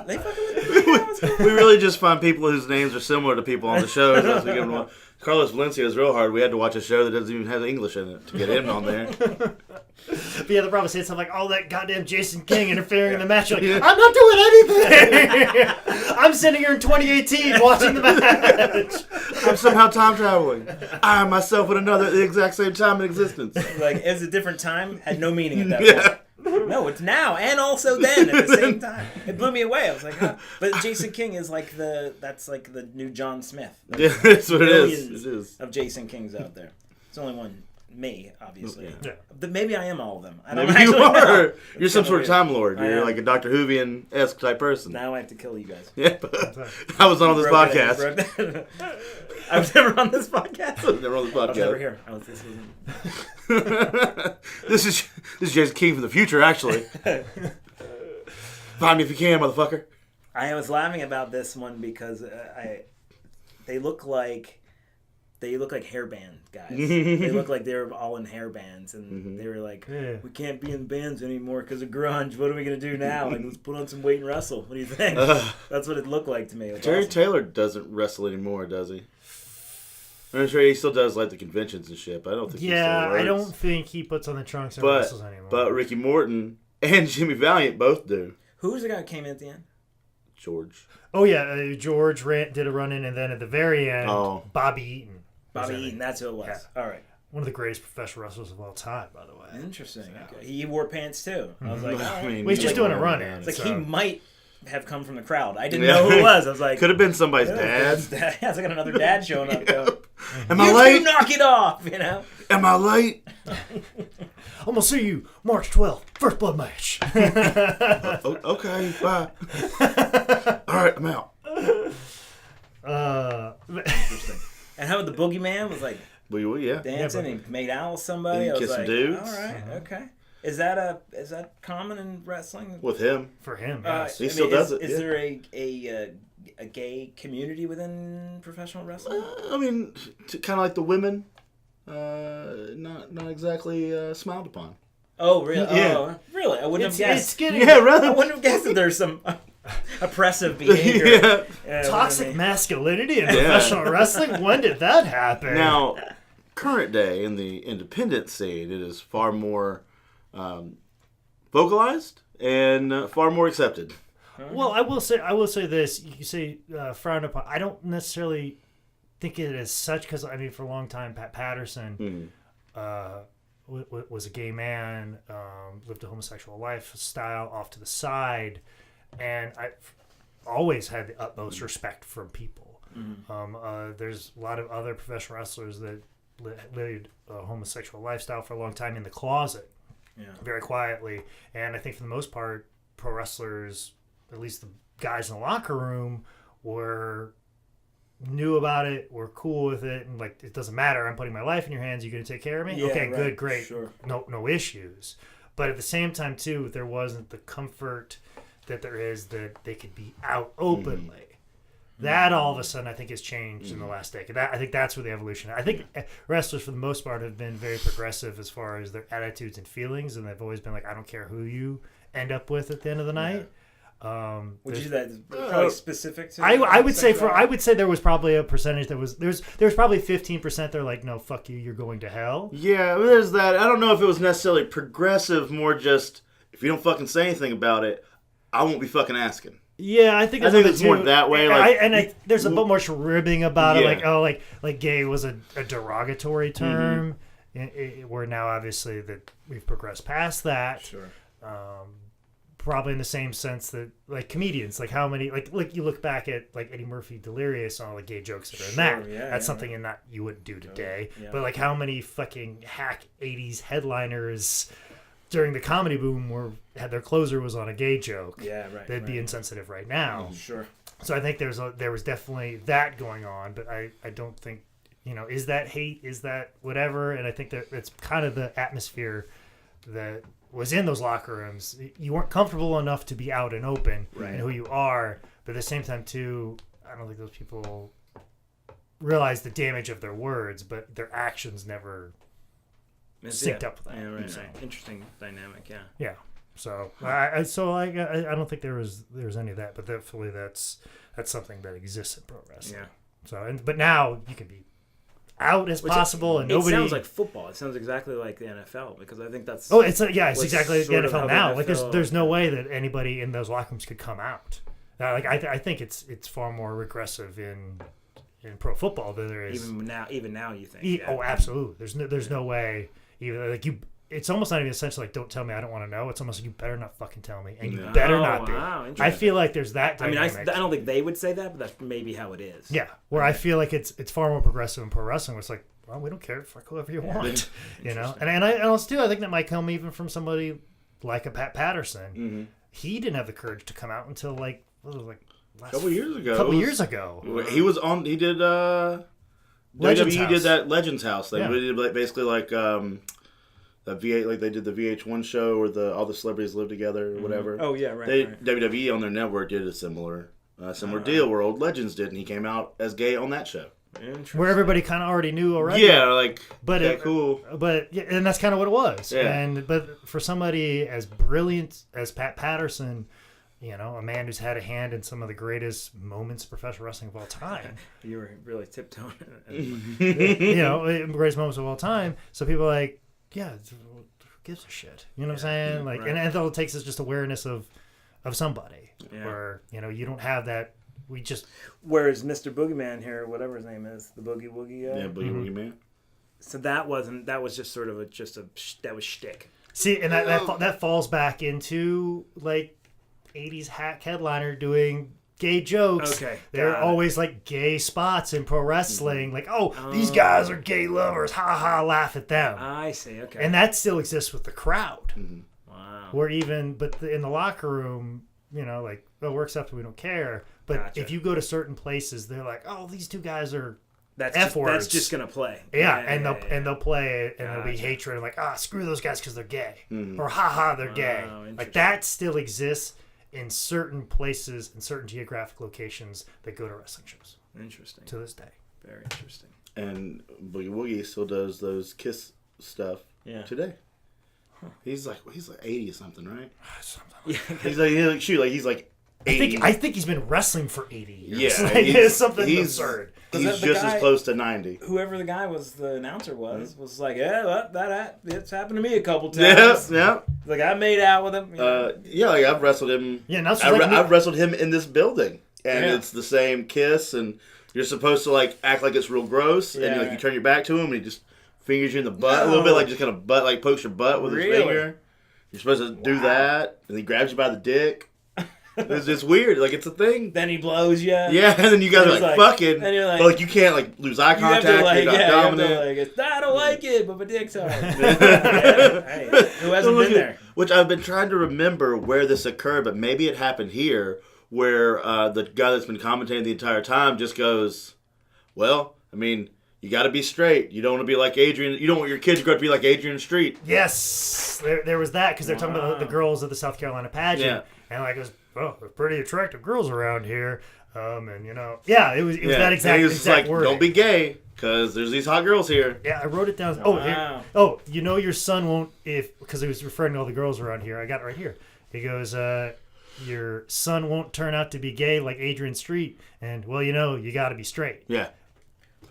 they fucking with me? What's going on? We really just find people whose names are similar to people on the show. As we give them one. Carlos Valencia is real hard. We had to watch a show that doesn't even have English in it to get him on there. But yeah, the problem is saying something like, oh, that goddamn Jason King interfering in the match. You're like, I'm not doing anything. I'm sitting here in 2018 watching the match. I'm somehow time traveling. I am myself in another at the exact same time in existence. Like, it was a different time, had no meaning at that point. No, it's now and also then at the same time. It blew me away. I was like, huh? But Jason King is like that's like the new John Smith. Yeah, that's what it is. Millions It is. of Jason Kings out there. It's only one. Me, obviously. Yeah. But maybe I am all of them. I don't Maybe you actually know. are. You're It's some kinda sort of weird. Time Lord. I You're am. like a Dr. Whovian-esque type person. Now I have to kill you guys. Yeah, I was on this Broke it. podcast. Broke that. I was never on this podcast. Never on this I was never podcast. here. This wasn't. This is Jason King from the future, actually. Find me if you can, motherfucker. I was laughing about this one because they look like hairband guys. They look like they were all in hair bands, and they were like, Yeah. "We can't be in bands anymore because of grunge. What are we gonna do now? Like, let's put on some weight and wrestle. What do you think?" That's what it looked like to me. It was Terry awesome. Taylor doesn't wrestle anymore, does he? I'm sure he still does like the conventions and shit, but I don't think he still Yeah, I works. don't think he puts on the trunks and But wrestles anymore. but Ricky Morton and Jimmy Valiant both do. Who was the guy who came in at the end? George. Oh yeah, George did a run in, and then at the very end, Oh. Bobby Eaton. was Bobby in it. Eaton. That's who it was. All right. One of the greatest professional wrestlers of all time, by the way. Interesting. Okay. He wore pants too. I was like, all right. I mean, Well, he's just doing a like, run man. in. It's like so. he might have come from the crowd. I didn't Yeah. know who it was. I was like, Could have been somebody's "Oh, dad. that's dad." Yeah, it's like another dad showing up. Going, Am I you late? two knock it off, you know. Am I late? I'm gonna see you March 12th, first blood match. Okay, bye. All right, I'm out. Interesting. And how the boogeyman was like Well, yeah. dancing and he made out with somebody. And I was kissing like, dudes. all right, okay. Is that common in wrestling? With him. For him, yes. He still does it, Is yeah. there a gay community within professional wrestling? I mean, kind of like the women. Not exactly smiled upon. Oh, really? Yeah. Oh, really? I wouldn't It's have guessed. getting Yeah, really. I wouldn't have guessed that there's some oppressive behavior. Yeah. toxic masculinity in Yeah. professional wrestling. When did that happen? Now, current day in the independent scene, it is far more vocalized and far more accepted. Well, I will say this. You say frowned upon. I don't necessarily think it is such because I mean, for a long time, Pat Patterson was a gay man, lived a homosexual lifestyle off to the side, and I always had the utmost respect from people. There's a lot of other professional wrestlers that lived a homosexual lifestyle for a long time in the closet, very quietly, and I think for the most part, pro wrestlers, at least the guys in the locker room, knew about it, were cool with it, and like, it doesn't matter. I'm putting my life in your hands. You gonna take care of me? Yeah, Okay, right. good, great. Sure. No issues. But at the same time, too, there wasn't the comfort that there is that they could be out openly. That all of a sudden, I think, has changed in the last decade. I think that's where the evolution. I think wrestlers, for the most part, have been very progressive as far as their attitudes and feelings, and they've always been like, I don't care who you end up with at the end of the night. Would you that probably specific to? I would say homosexuality? there was probably a percentage that was there's probably 15% they're like, no, fuck you, you're going to hell. Yeah, there's that. I don't know if it was necessarily progressive, more just, if you don't fucking say anything about it, I won't be fucking asking. Yeah, I think it's more that way. Like, there's a bit more ribbing about it, Yeah. like gay was a derogatory term. We're now obviously that we've progressed past that. Sure. Probably in the same sense that like comedians, like how many like you look back at like Eddie Murphy Delirious and all the gay jokes that are in that. yeah, That's yeah. something in that you wouldn't do today. Yeah. But like how many fucking hack 80s headliners during the comedy boom had their closer was on a gay joke. Yeah, right. They'd be insensitive right now. Sure. So I think there was definitely that going on, but I don't think, is that hate, is that whatever? And I think that it's kind of the atmosphere that was in those locker rooms. You weren't comfortable enough to be out and open and who you are, but at the same time too, I don't think those people realize the damage of their words, but their actions never synced up with that. Yeah, right, So, right. Interesting dynamic. Yeah. yeah. So I don't think there was any of that, but definitely that's something that exists in pro wrestling. Yeah. So but now you can be out as possible, and It nobody. sounds like football. It sounds exactly like the NFL because I think that's. Oh, it's what's exactly the sort of NFL how the now. Like NFL there's no way that anybody in those locker rooms could come out. I think it's far more regressive in pro football than there is Even now, you think? Oh, absolutely. There's no way. Even like it's almost not even essentially like, don't tell me, I don't want to know. It's almost like, you better not fucking tell me, and you better not be. Wow, I interesting. feel like there's that I mean, dynamic. I don't think they would say that, but that's maybe how it is. Yeah, where I feel like it's far more progressive in pro wrestling, where it's like, well, we don't care, fuck whoever you want, you know. And I also too, I think that might come even from somebody like a Pat Patterson. Mm-hmm. He didn't have the courage to come out until like A couple years ago. He was on. He did. Legends WWE House. did that Legends House thing. Yeah. They did basically like the V8, like they did the VH1 show where all the celebrities live together or whatever. Oh yeah, right. They right. WWE on their network did a similar deal where Old Legends did, and he came out as gay on that show. Where everybody kind of already knew already. Yeah, like But cool. But yeah, and that's kind of what it was. Yeah. But for somebody as brilliant as Pat Patterson, you know, a man who's had a hand in some of the greatest moments of professional wrestling of all time. You were really tiptoeing. You know, greatest moments of all time. So people are like, yeah, who gives a shit? You know what I'm saying? Like, right. and all it takes is just awareness of somebody. Yeah. Where, you know, you don't have that. We just Whereas Mr. Boogeyman here, whatever his name is, the Boogie Woogie guy. Yeah, Boogie Woogie Man. So that was just sort of that was shtick. see, and that falls back into like 80s hack headliner doing gay jokes. Okay, There are got it. always like gay spots in pro wrestling. Like, oh, these guys are gay lovers. Ha ha, laugh at them. I see. Okay. And that still exists with the crowd. Wow. Where even, in the locker room, you know, like, oh, we're accepted, we don't care. But Gotcha. if you go to certain places, they're like, oh, these two guys are That's F-words. just gonna play. and they'll play it, and there'll be Gotcha. hatred, like, screw those guys because they're gay, or haha, they're gay. interesting. Like that still exists in certain places and certain geographic locations that go to wrestling shows Interesting. to this day. Very interesting. And Boogie Woogie still does those Kiss stuff today. He's like 80 or something, right? Yeah. He's like 80. I think he's been wrestling for 80 years. Yeah, Like, he's- it's something he's- absurd. He's that the just guy- as close to 90. Whoever the guy was, the announcer was like, yeah, well, it's happened to me a couple times. Yeah. Like I made out with him. You know? Yeah, like I've wrestled him. Yeah, now it's like I've wrestled him in this building, and Yeah. it's the same kiss, and you're supposed to like act like it's real gross, and Yeah. you turn your back to him, and he just fingers you in the butt a little bit, like just kind of like pokes your butt with his Really? finger. You're supposed to do that, and he grabs you by the dick. It's just weird, like it's a thing. Then he blows you. Yeah, and then you guys And are it's like, like- fucking, and you're like- but like you can't like lose eye You have contact. to like, you're not you have dominant. to like, I don't like it, but my dick's hard. Hey, who hasn't been there? Which I've been trying to remember where this occurred, but maybe it happened here, where the guy that's been commentating the entire time just goes, well, I mean, you got to be straight. You don't want to be like Adrian. You don't want your kids to grow up to be like Adrian Street. Yes, there was that, because they're talking about the girls of the South Carolina pageant, and like, it was, oh, they're pretty attractive girls around here, and you know, it was that And exact he was exact like, wording. don't be gay, because there's these hot girls here. Yeah, I wrote it down. Wow. You know your son won't, because he was referring to all the girls around here. I got it right here. He goes, your son won't turn out to be gay like Adrian Street, and well, you know, you got to be straight. Yeah.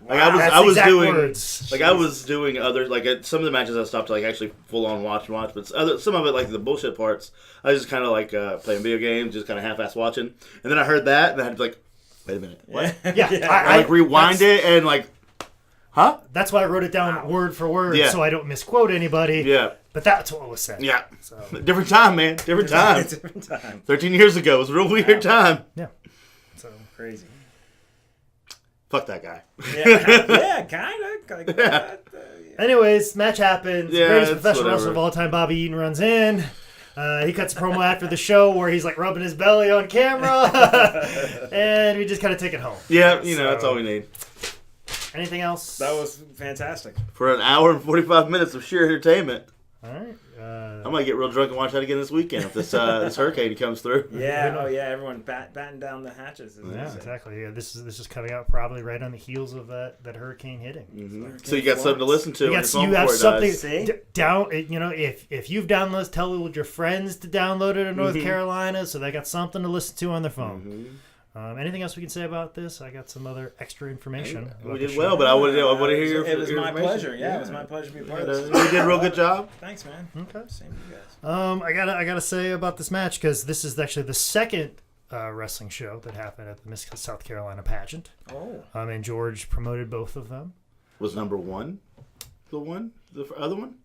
Like That's I was exact doing words. like I was doing other like at some of the matches I stopped to like actually full on watch, but some of it like the bullshit parts I was just kind of like playing video games, just kind of half-ass watching, and then I heard that and I had to like, wait a minute, what? Yeah, I like rewind it and like, huh? That's why I wrote it down word for word, Yeah. so I don't misquote anybody. Yeah, But that's what was said. yeah. So, Different time, man. Different time. Different time. 13 years ago it was a real weird time. yeah. So Crazy. Fuck that guy. Yeah, kind of. Like that. anyways, match happens. Yeah, Greatest it's professional whatever. wrestler of all time, Bobby Eaton, runs in. He cuts a promo after the show where he's like rubbing his belly on camera. And we just kind of take it home. Yeah, you know, So- that's all we need. Anything else? That was fantastic. For an hour and 45 minutes of sheer entertainment. All right. I might get real drunk and watch that again this weekend if this this hurricane comes through. Yeah. Oh yeah. Everyone batten down the hatches. as they Yeah, say. exactly. Yeah, this is coming out probably right on the heels of that hurricane hitting. Mm-hmm. So you got something to listen to on your phone You have before it something dies. See? down. You know, if you've downloaded, tell your friends to download it in North Carolina, so they got something to listen to on their phone. Anything else we can say about this? I got some other extra information. about We the did show. well, but I want to hear your It was your my information. pleasure. Yeah, it was my pleasure to be a part of this. You did a real good job. Thanks, man. Okay. Same to you guys. I gotta say about this match, because this is actually the second wrestling show that happened at the Miss South Carolina Pageant. Oh. And George promoted both of them. Was number one the other one?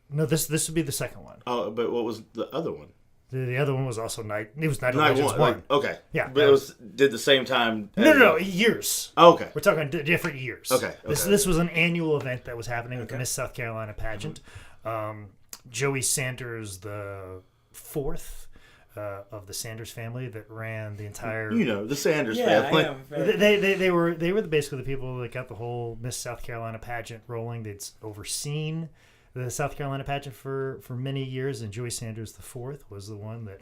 No, this would be the second one. Oh, but what was the other one? The other one was also Night. It was Night of Night Legends one. 1. Like, okay. Yeah. But it was did the same time. No, years. Oh, okay. We're talking different years. Okay. This was an annual event that was happening with the Miss South Carolina Pageant. Joey Sanders, the fourth of the Sanders family that ran the entire. The Sanders Yeah, family. They were basically the people that got the whole Miss South Carolina Pageant rolling. They'd overseen the South Carolina Pageant for many years, and Joey Sanders the fourth was the one that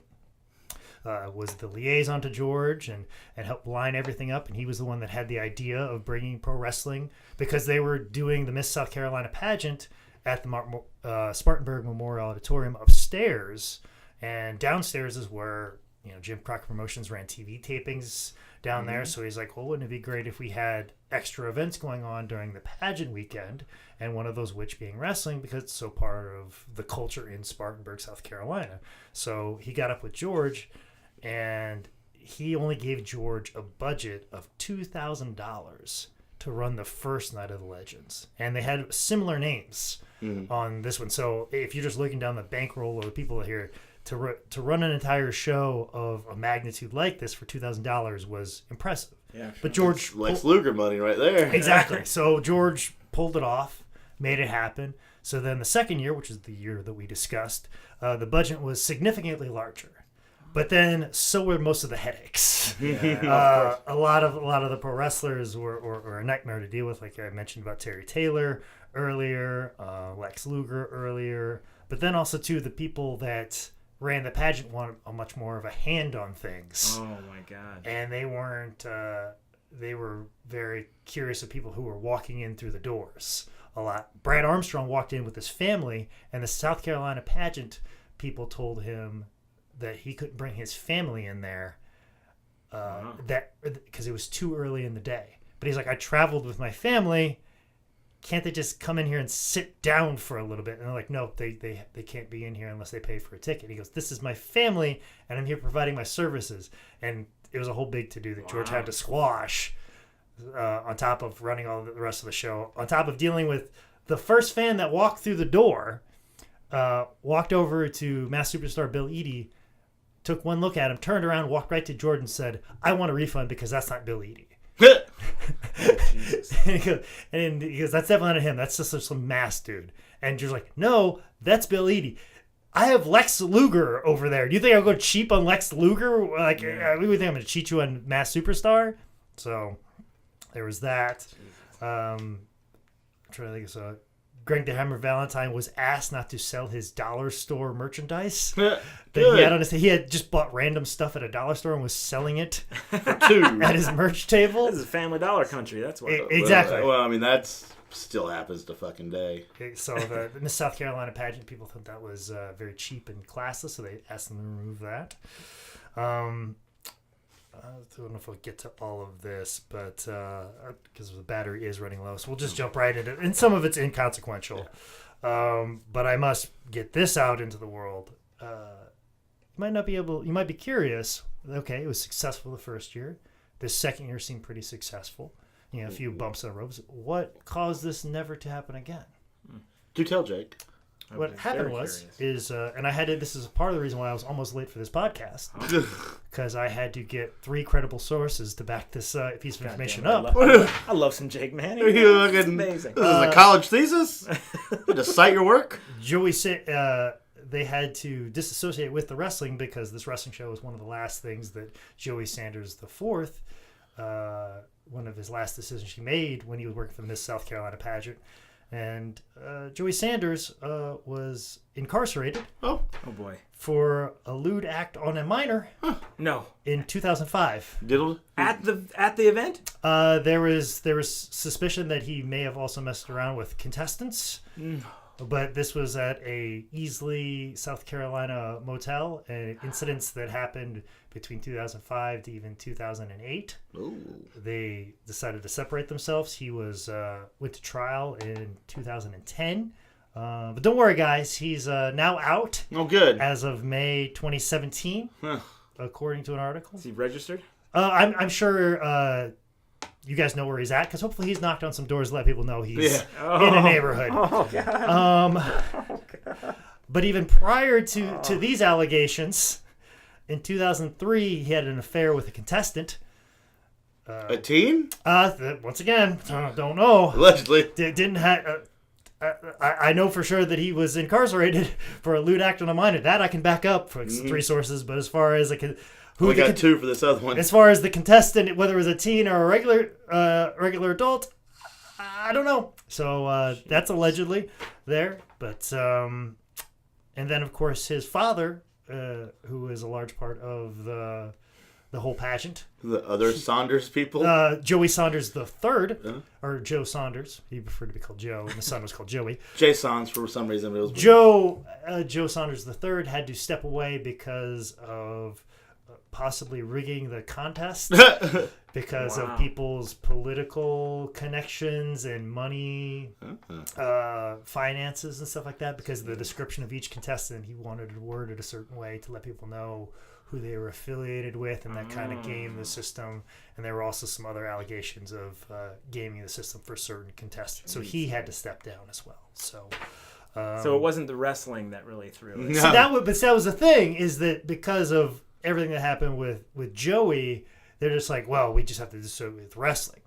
was the liaison to George and helped line everything up. And he was the one that had the idea of bringing pro wrestling because they were doing the Miss South Carolina Pageant at the Spartanburg Memorial Auditorium upstairs, and downstairs is where Jim Crockett Promotions ran TV tapings down there. So he's like, well, wouldn't it be great if we had extra events going on during the pageant weekend, and one of those which being wrestling, because it's so part of the culture in Spartanburg, South Carolina. So he got up with George, and he only gave George a budget of $2,000 to run the first Night of the Legends. And they had similar names on this one. So if you're just looking down the bankroll of the people here, to run an entire show of a magnitude like this for $2,000 was impressive. Yeah, but George Lex Luger money right there. Exactly. So George pulled it off, made it happen. So then the second year, which is the year that we discussed, the budget was significantly larger. But then so were most of the headaches. Yeah, a lot of the pro wrestlers were a nightmare to deal with. Like I mentioned about Terry Taylor earlier, Lex Luger earlier. But then also too, the people that ran the pageant wanted a much more of a hand on things. Oh my God! And they weren't. They were very curious of people who were walking in through the doors a lot. Brad Armstrong walked in with his family, and the South Carolina pageant people told him that he couldn't bring his family in there that because it was too early in the day. But he's like, I traveled with my family. Can't they just come in here and sit down for a little bit? And they're like, no, they can't be in here unless they pay for a ticket. He goes, this is my family, and I'm here providing my services. And it was a whole big to-do that George had to squash on top of running all the rest of the show, on top of dealing with the first fan that walked through the door, walked over to Mass Superstar Bill Eadie, took one look at him, turned around, walked right to George and said, I want a refund because that's not Bill Eadie. and he goes, that's definitely not him. That's just some mass dude. And George's like, no, that's Bill Eadie. I have Lex Luger over there. Do you think I'll go cheap on Lex Luger? Like, we would think I'm going to cheat you on Mass Superstar. So there was that. I'm trying to think of so. Greg the Hammer Valentine was asked not to sell his dollar store merchandise. He had just bought random stuff at a dollar store and was selling it for $2 at his merch table. This is Family Dollar country. That's why. Exactly. Well, I mean, that's still happens to fucking day. So the Miss South Carolina pageant, people thought that was very cheap and classless, so they asked them to remove that. I don't know if we'll get to all of this, but because the battery is running low, so we'll just jump right into it. And some of it's inconsequential. But I must get this out into the world. You might be curious. Okay, it was successful the first year. The second year seemed pretty successful. A few bumps in the road. What caused this never to happen again? Do tell, Jake. What happened is, and I had to, this is part of the reason why I was almost late for this podcast, because I had to get 3 credible sources to back this piece of information up. I love some Jake Manning. It's amazing. This is a college thesis? Just cite your work? Joey said they had to disassociate with the wrestling because this wrestling show was one of the last things that Joey Sanders IV, one of his last decisions he made when he was working for the Miss South Carolina Pageant. And Joey Sanders was incarcerated. Oh boy! For a lewd act on a minor. No. In 2005. Diddled? At the event? There was suspicion that he may have also messed around with contestants. But this was at a Easley, South Carolina motel, and incidents that happened between 2005 to even 2008. Ooh. They decided to separate themselves. He was went to trial in 2010. But don't worry, guys. He's now out. Oh, good. As of May 2017, according to an article. Is he registered? I'm sure you guys know where he's at, because hopefully he's knocked on some doors to let people know he's in a neighborhood. Oh, God. But even prior to these allegations, in 2003, he had an affair with a contestant. A teen? Once again, don't know. Allegedly. Didn't have. I know for sure that he was incarcerated for a lewd act on a minor. That I can back up for 3 sources. But as far as we got 2 for this other one. As far as the contestant, whether it was a teen or a regular adult, I don't know. So that's allegedly there. But and then of course his father, who is a large part of the whole pageant. The other Saunders people? Joey Saunders the third, or Joe Saunders. He preferred to be called Joe, and the son was called Joey. Jay Saunders, for some reason. It was Joe Saunders the third had to step away because of possibly rigging the contest because of people's political connections and money, finances and stuff like that. Because of the description of each contestant, he wanted it worded a certain way to let people know who they were affiliated with, and that kind of gamed the system. And there were also some other allegations of gaming the system for certain contestants. So he had to step down as well. So it wasn't the wrestling that really threw it. No. So that was the thing, is that because of everything that happened with Joey, they're just like, well, we just have to do so with wrestling.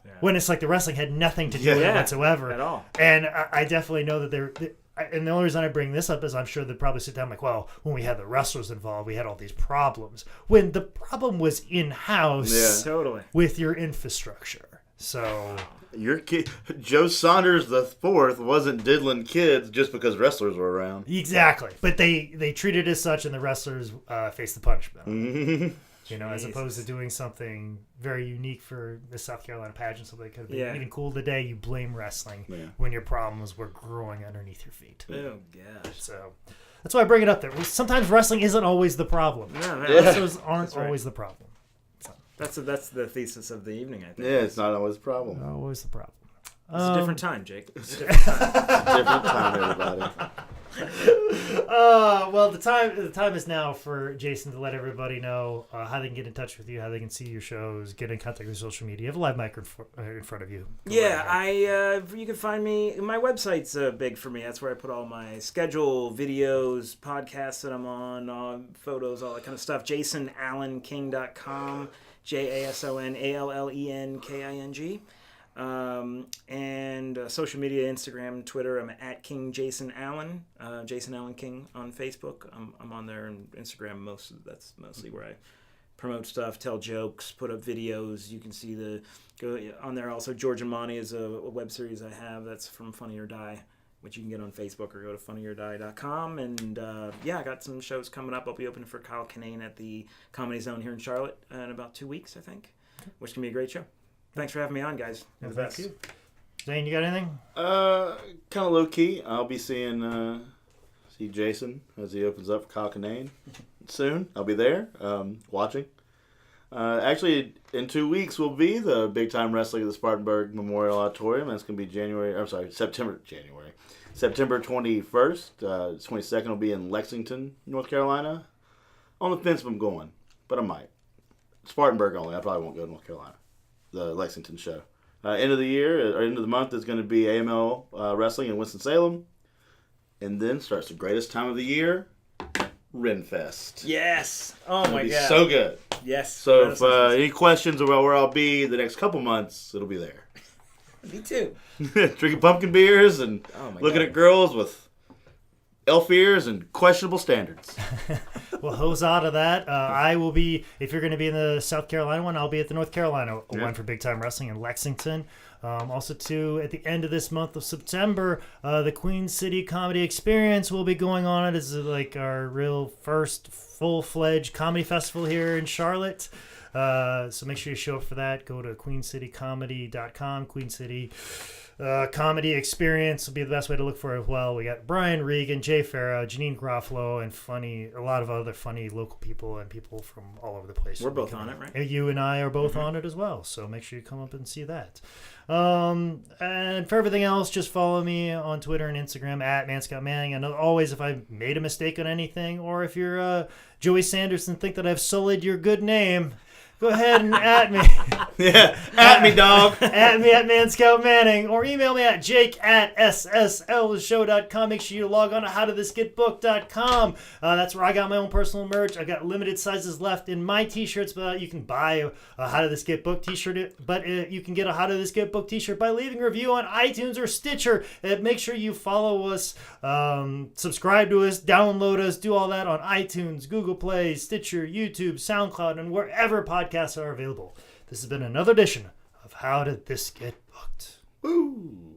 Yeah. When it's like the wrestling had nothing to do with it whatsoever. At all. And I definitely know that and the only reason I bring this up is I'm sure they'd probably sit down like, well, when we had the wrestlers involved, we had all these problems. When the problem was in-house with your infrastructure. So your kid, Joe Saunders the fourth, wasn't diddling kids just because wrestlers were around. Exactly. But they treated it as such, and the wrestlers faced the punishment. You know, as opposed to doing something very unique for the South Carolina Pageant, something that could be even cool today. You blame wrestling when your problems were growing underneath your feet. Oh, gosh. So that's why I bring it up there. Sometimes wrestling isn't always the problem. No, wrestlers aren't always the problem. So. That's the thesis of the evening, I think. Yeah, it's not always the problem. Not always the problem. It's a different time, Jake. It's a different time. Different time, everybody. Well, the time is now for Jason to let everybody know how they can get in touch with you, how they can see your shows, get in contact with social media. You have a live mic in front of you. You can find me. My website's big for me. That's where I put all my schedule, videos, podcasts that I'm on, photos, all that kind of stuff. JasonAllenKing.com, JasonAllenKing. And social media, Instagram, Twitter, I'm at King Jason Allen, Jason Allen King on Facebook. I'm on there, and Instagram that's mostly where I promote stuff, tell jokes, put up videos. You can see go on there. Also, George and Monty is a web series I have that's from Funny or Die, which you can get on Facebook or go to funnyordie.com. And I got some shows coming up. I'll be opening for Kyle Kinane at the Comedy Zone here in Charlotte in about 2 weeks, I think, which can be a great show. Thanks for having me on, guys. Thank you. Zane, you got anything? Kind of low key. I'll be see Jason as he opens up for Kyle Kinane soon. I'll be there, watching. Actually, in 2 weeks will be the big time wrestling at the Spartanburg Memorial Auditorium. That's going to be September 21st. 22nd will be in Lexington, North Carolina. On the fence if I'm going, but I might. Spartanburg only. I probably won't go to North Carolina. The Lexington show. End of the month is going to be AML Wrestling in Winston-Salem. And then starts the greatest time of the year, Renfest. Yes. Oh, my God. So good. Yes. So if any questions about where I'll be the next couple months, it'll be there. Me too. Drinking pumpkin beers and looking at girls with elf ears and questionable standards. Well, huzzah to that. I will be, if you're going to be in the South Carolina one, I'll be at the North Carolina one for Big Time Wrestling in Lexington. Also, too, at the end of this month of September, the Queen City Comedy Experience will be going on. It is like our real first full-fledged comedy festival here in Charlotte. So make sure you show up for that. Go to queencitycomedy.com. Queen City Comedy Experience will be the best way to look for it as well. We got Brian Regan, Jay Farah, Janine Garofalo, and a lot of other funny local people and people from all over the place. We're both on it, right? You and I are both on it as well. So make sure you come up and see that. And for everything else, just follow me on Twitter and Instagram at ManScoutManning. And always, if I made a mistake on anything, or if you're Joey Sanders and think that I've sullied your good name, go ahead and at me. Yeah, At me, dog. At me at Manscout Manning, or email me at jake@sslshow.com. Make sure you log on to howdidthisgetbooked.com. That's where I got my own personal merch. I got limited sizes left in my t-shirts, but you can buy a How Did This Get Booked t-shirt. But you can get a How Did This Get Booked t-shirt by leaving a review on iTunes or Stitcher. Make sure you follow us, subscribe to us, download us, do all that on iTunes, Google Play, Stitcher, YouTube, SoundCloud, and wherever podcasts are available. This has been another edition of How Did This Get Booked? Woo.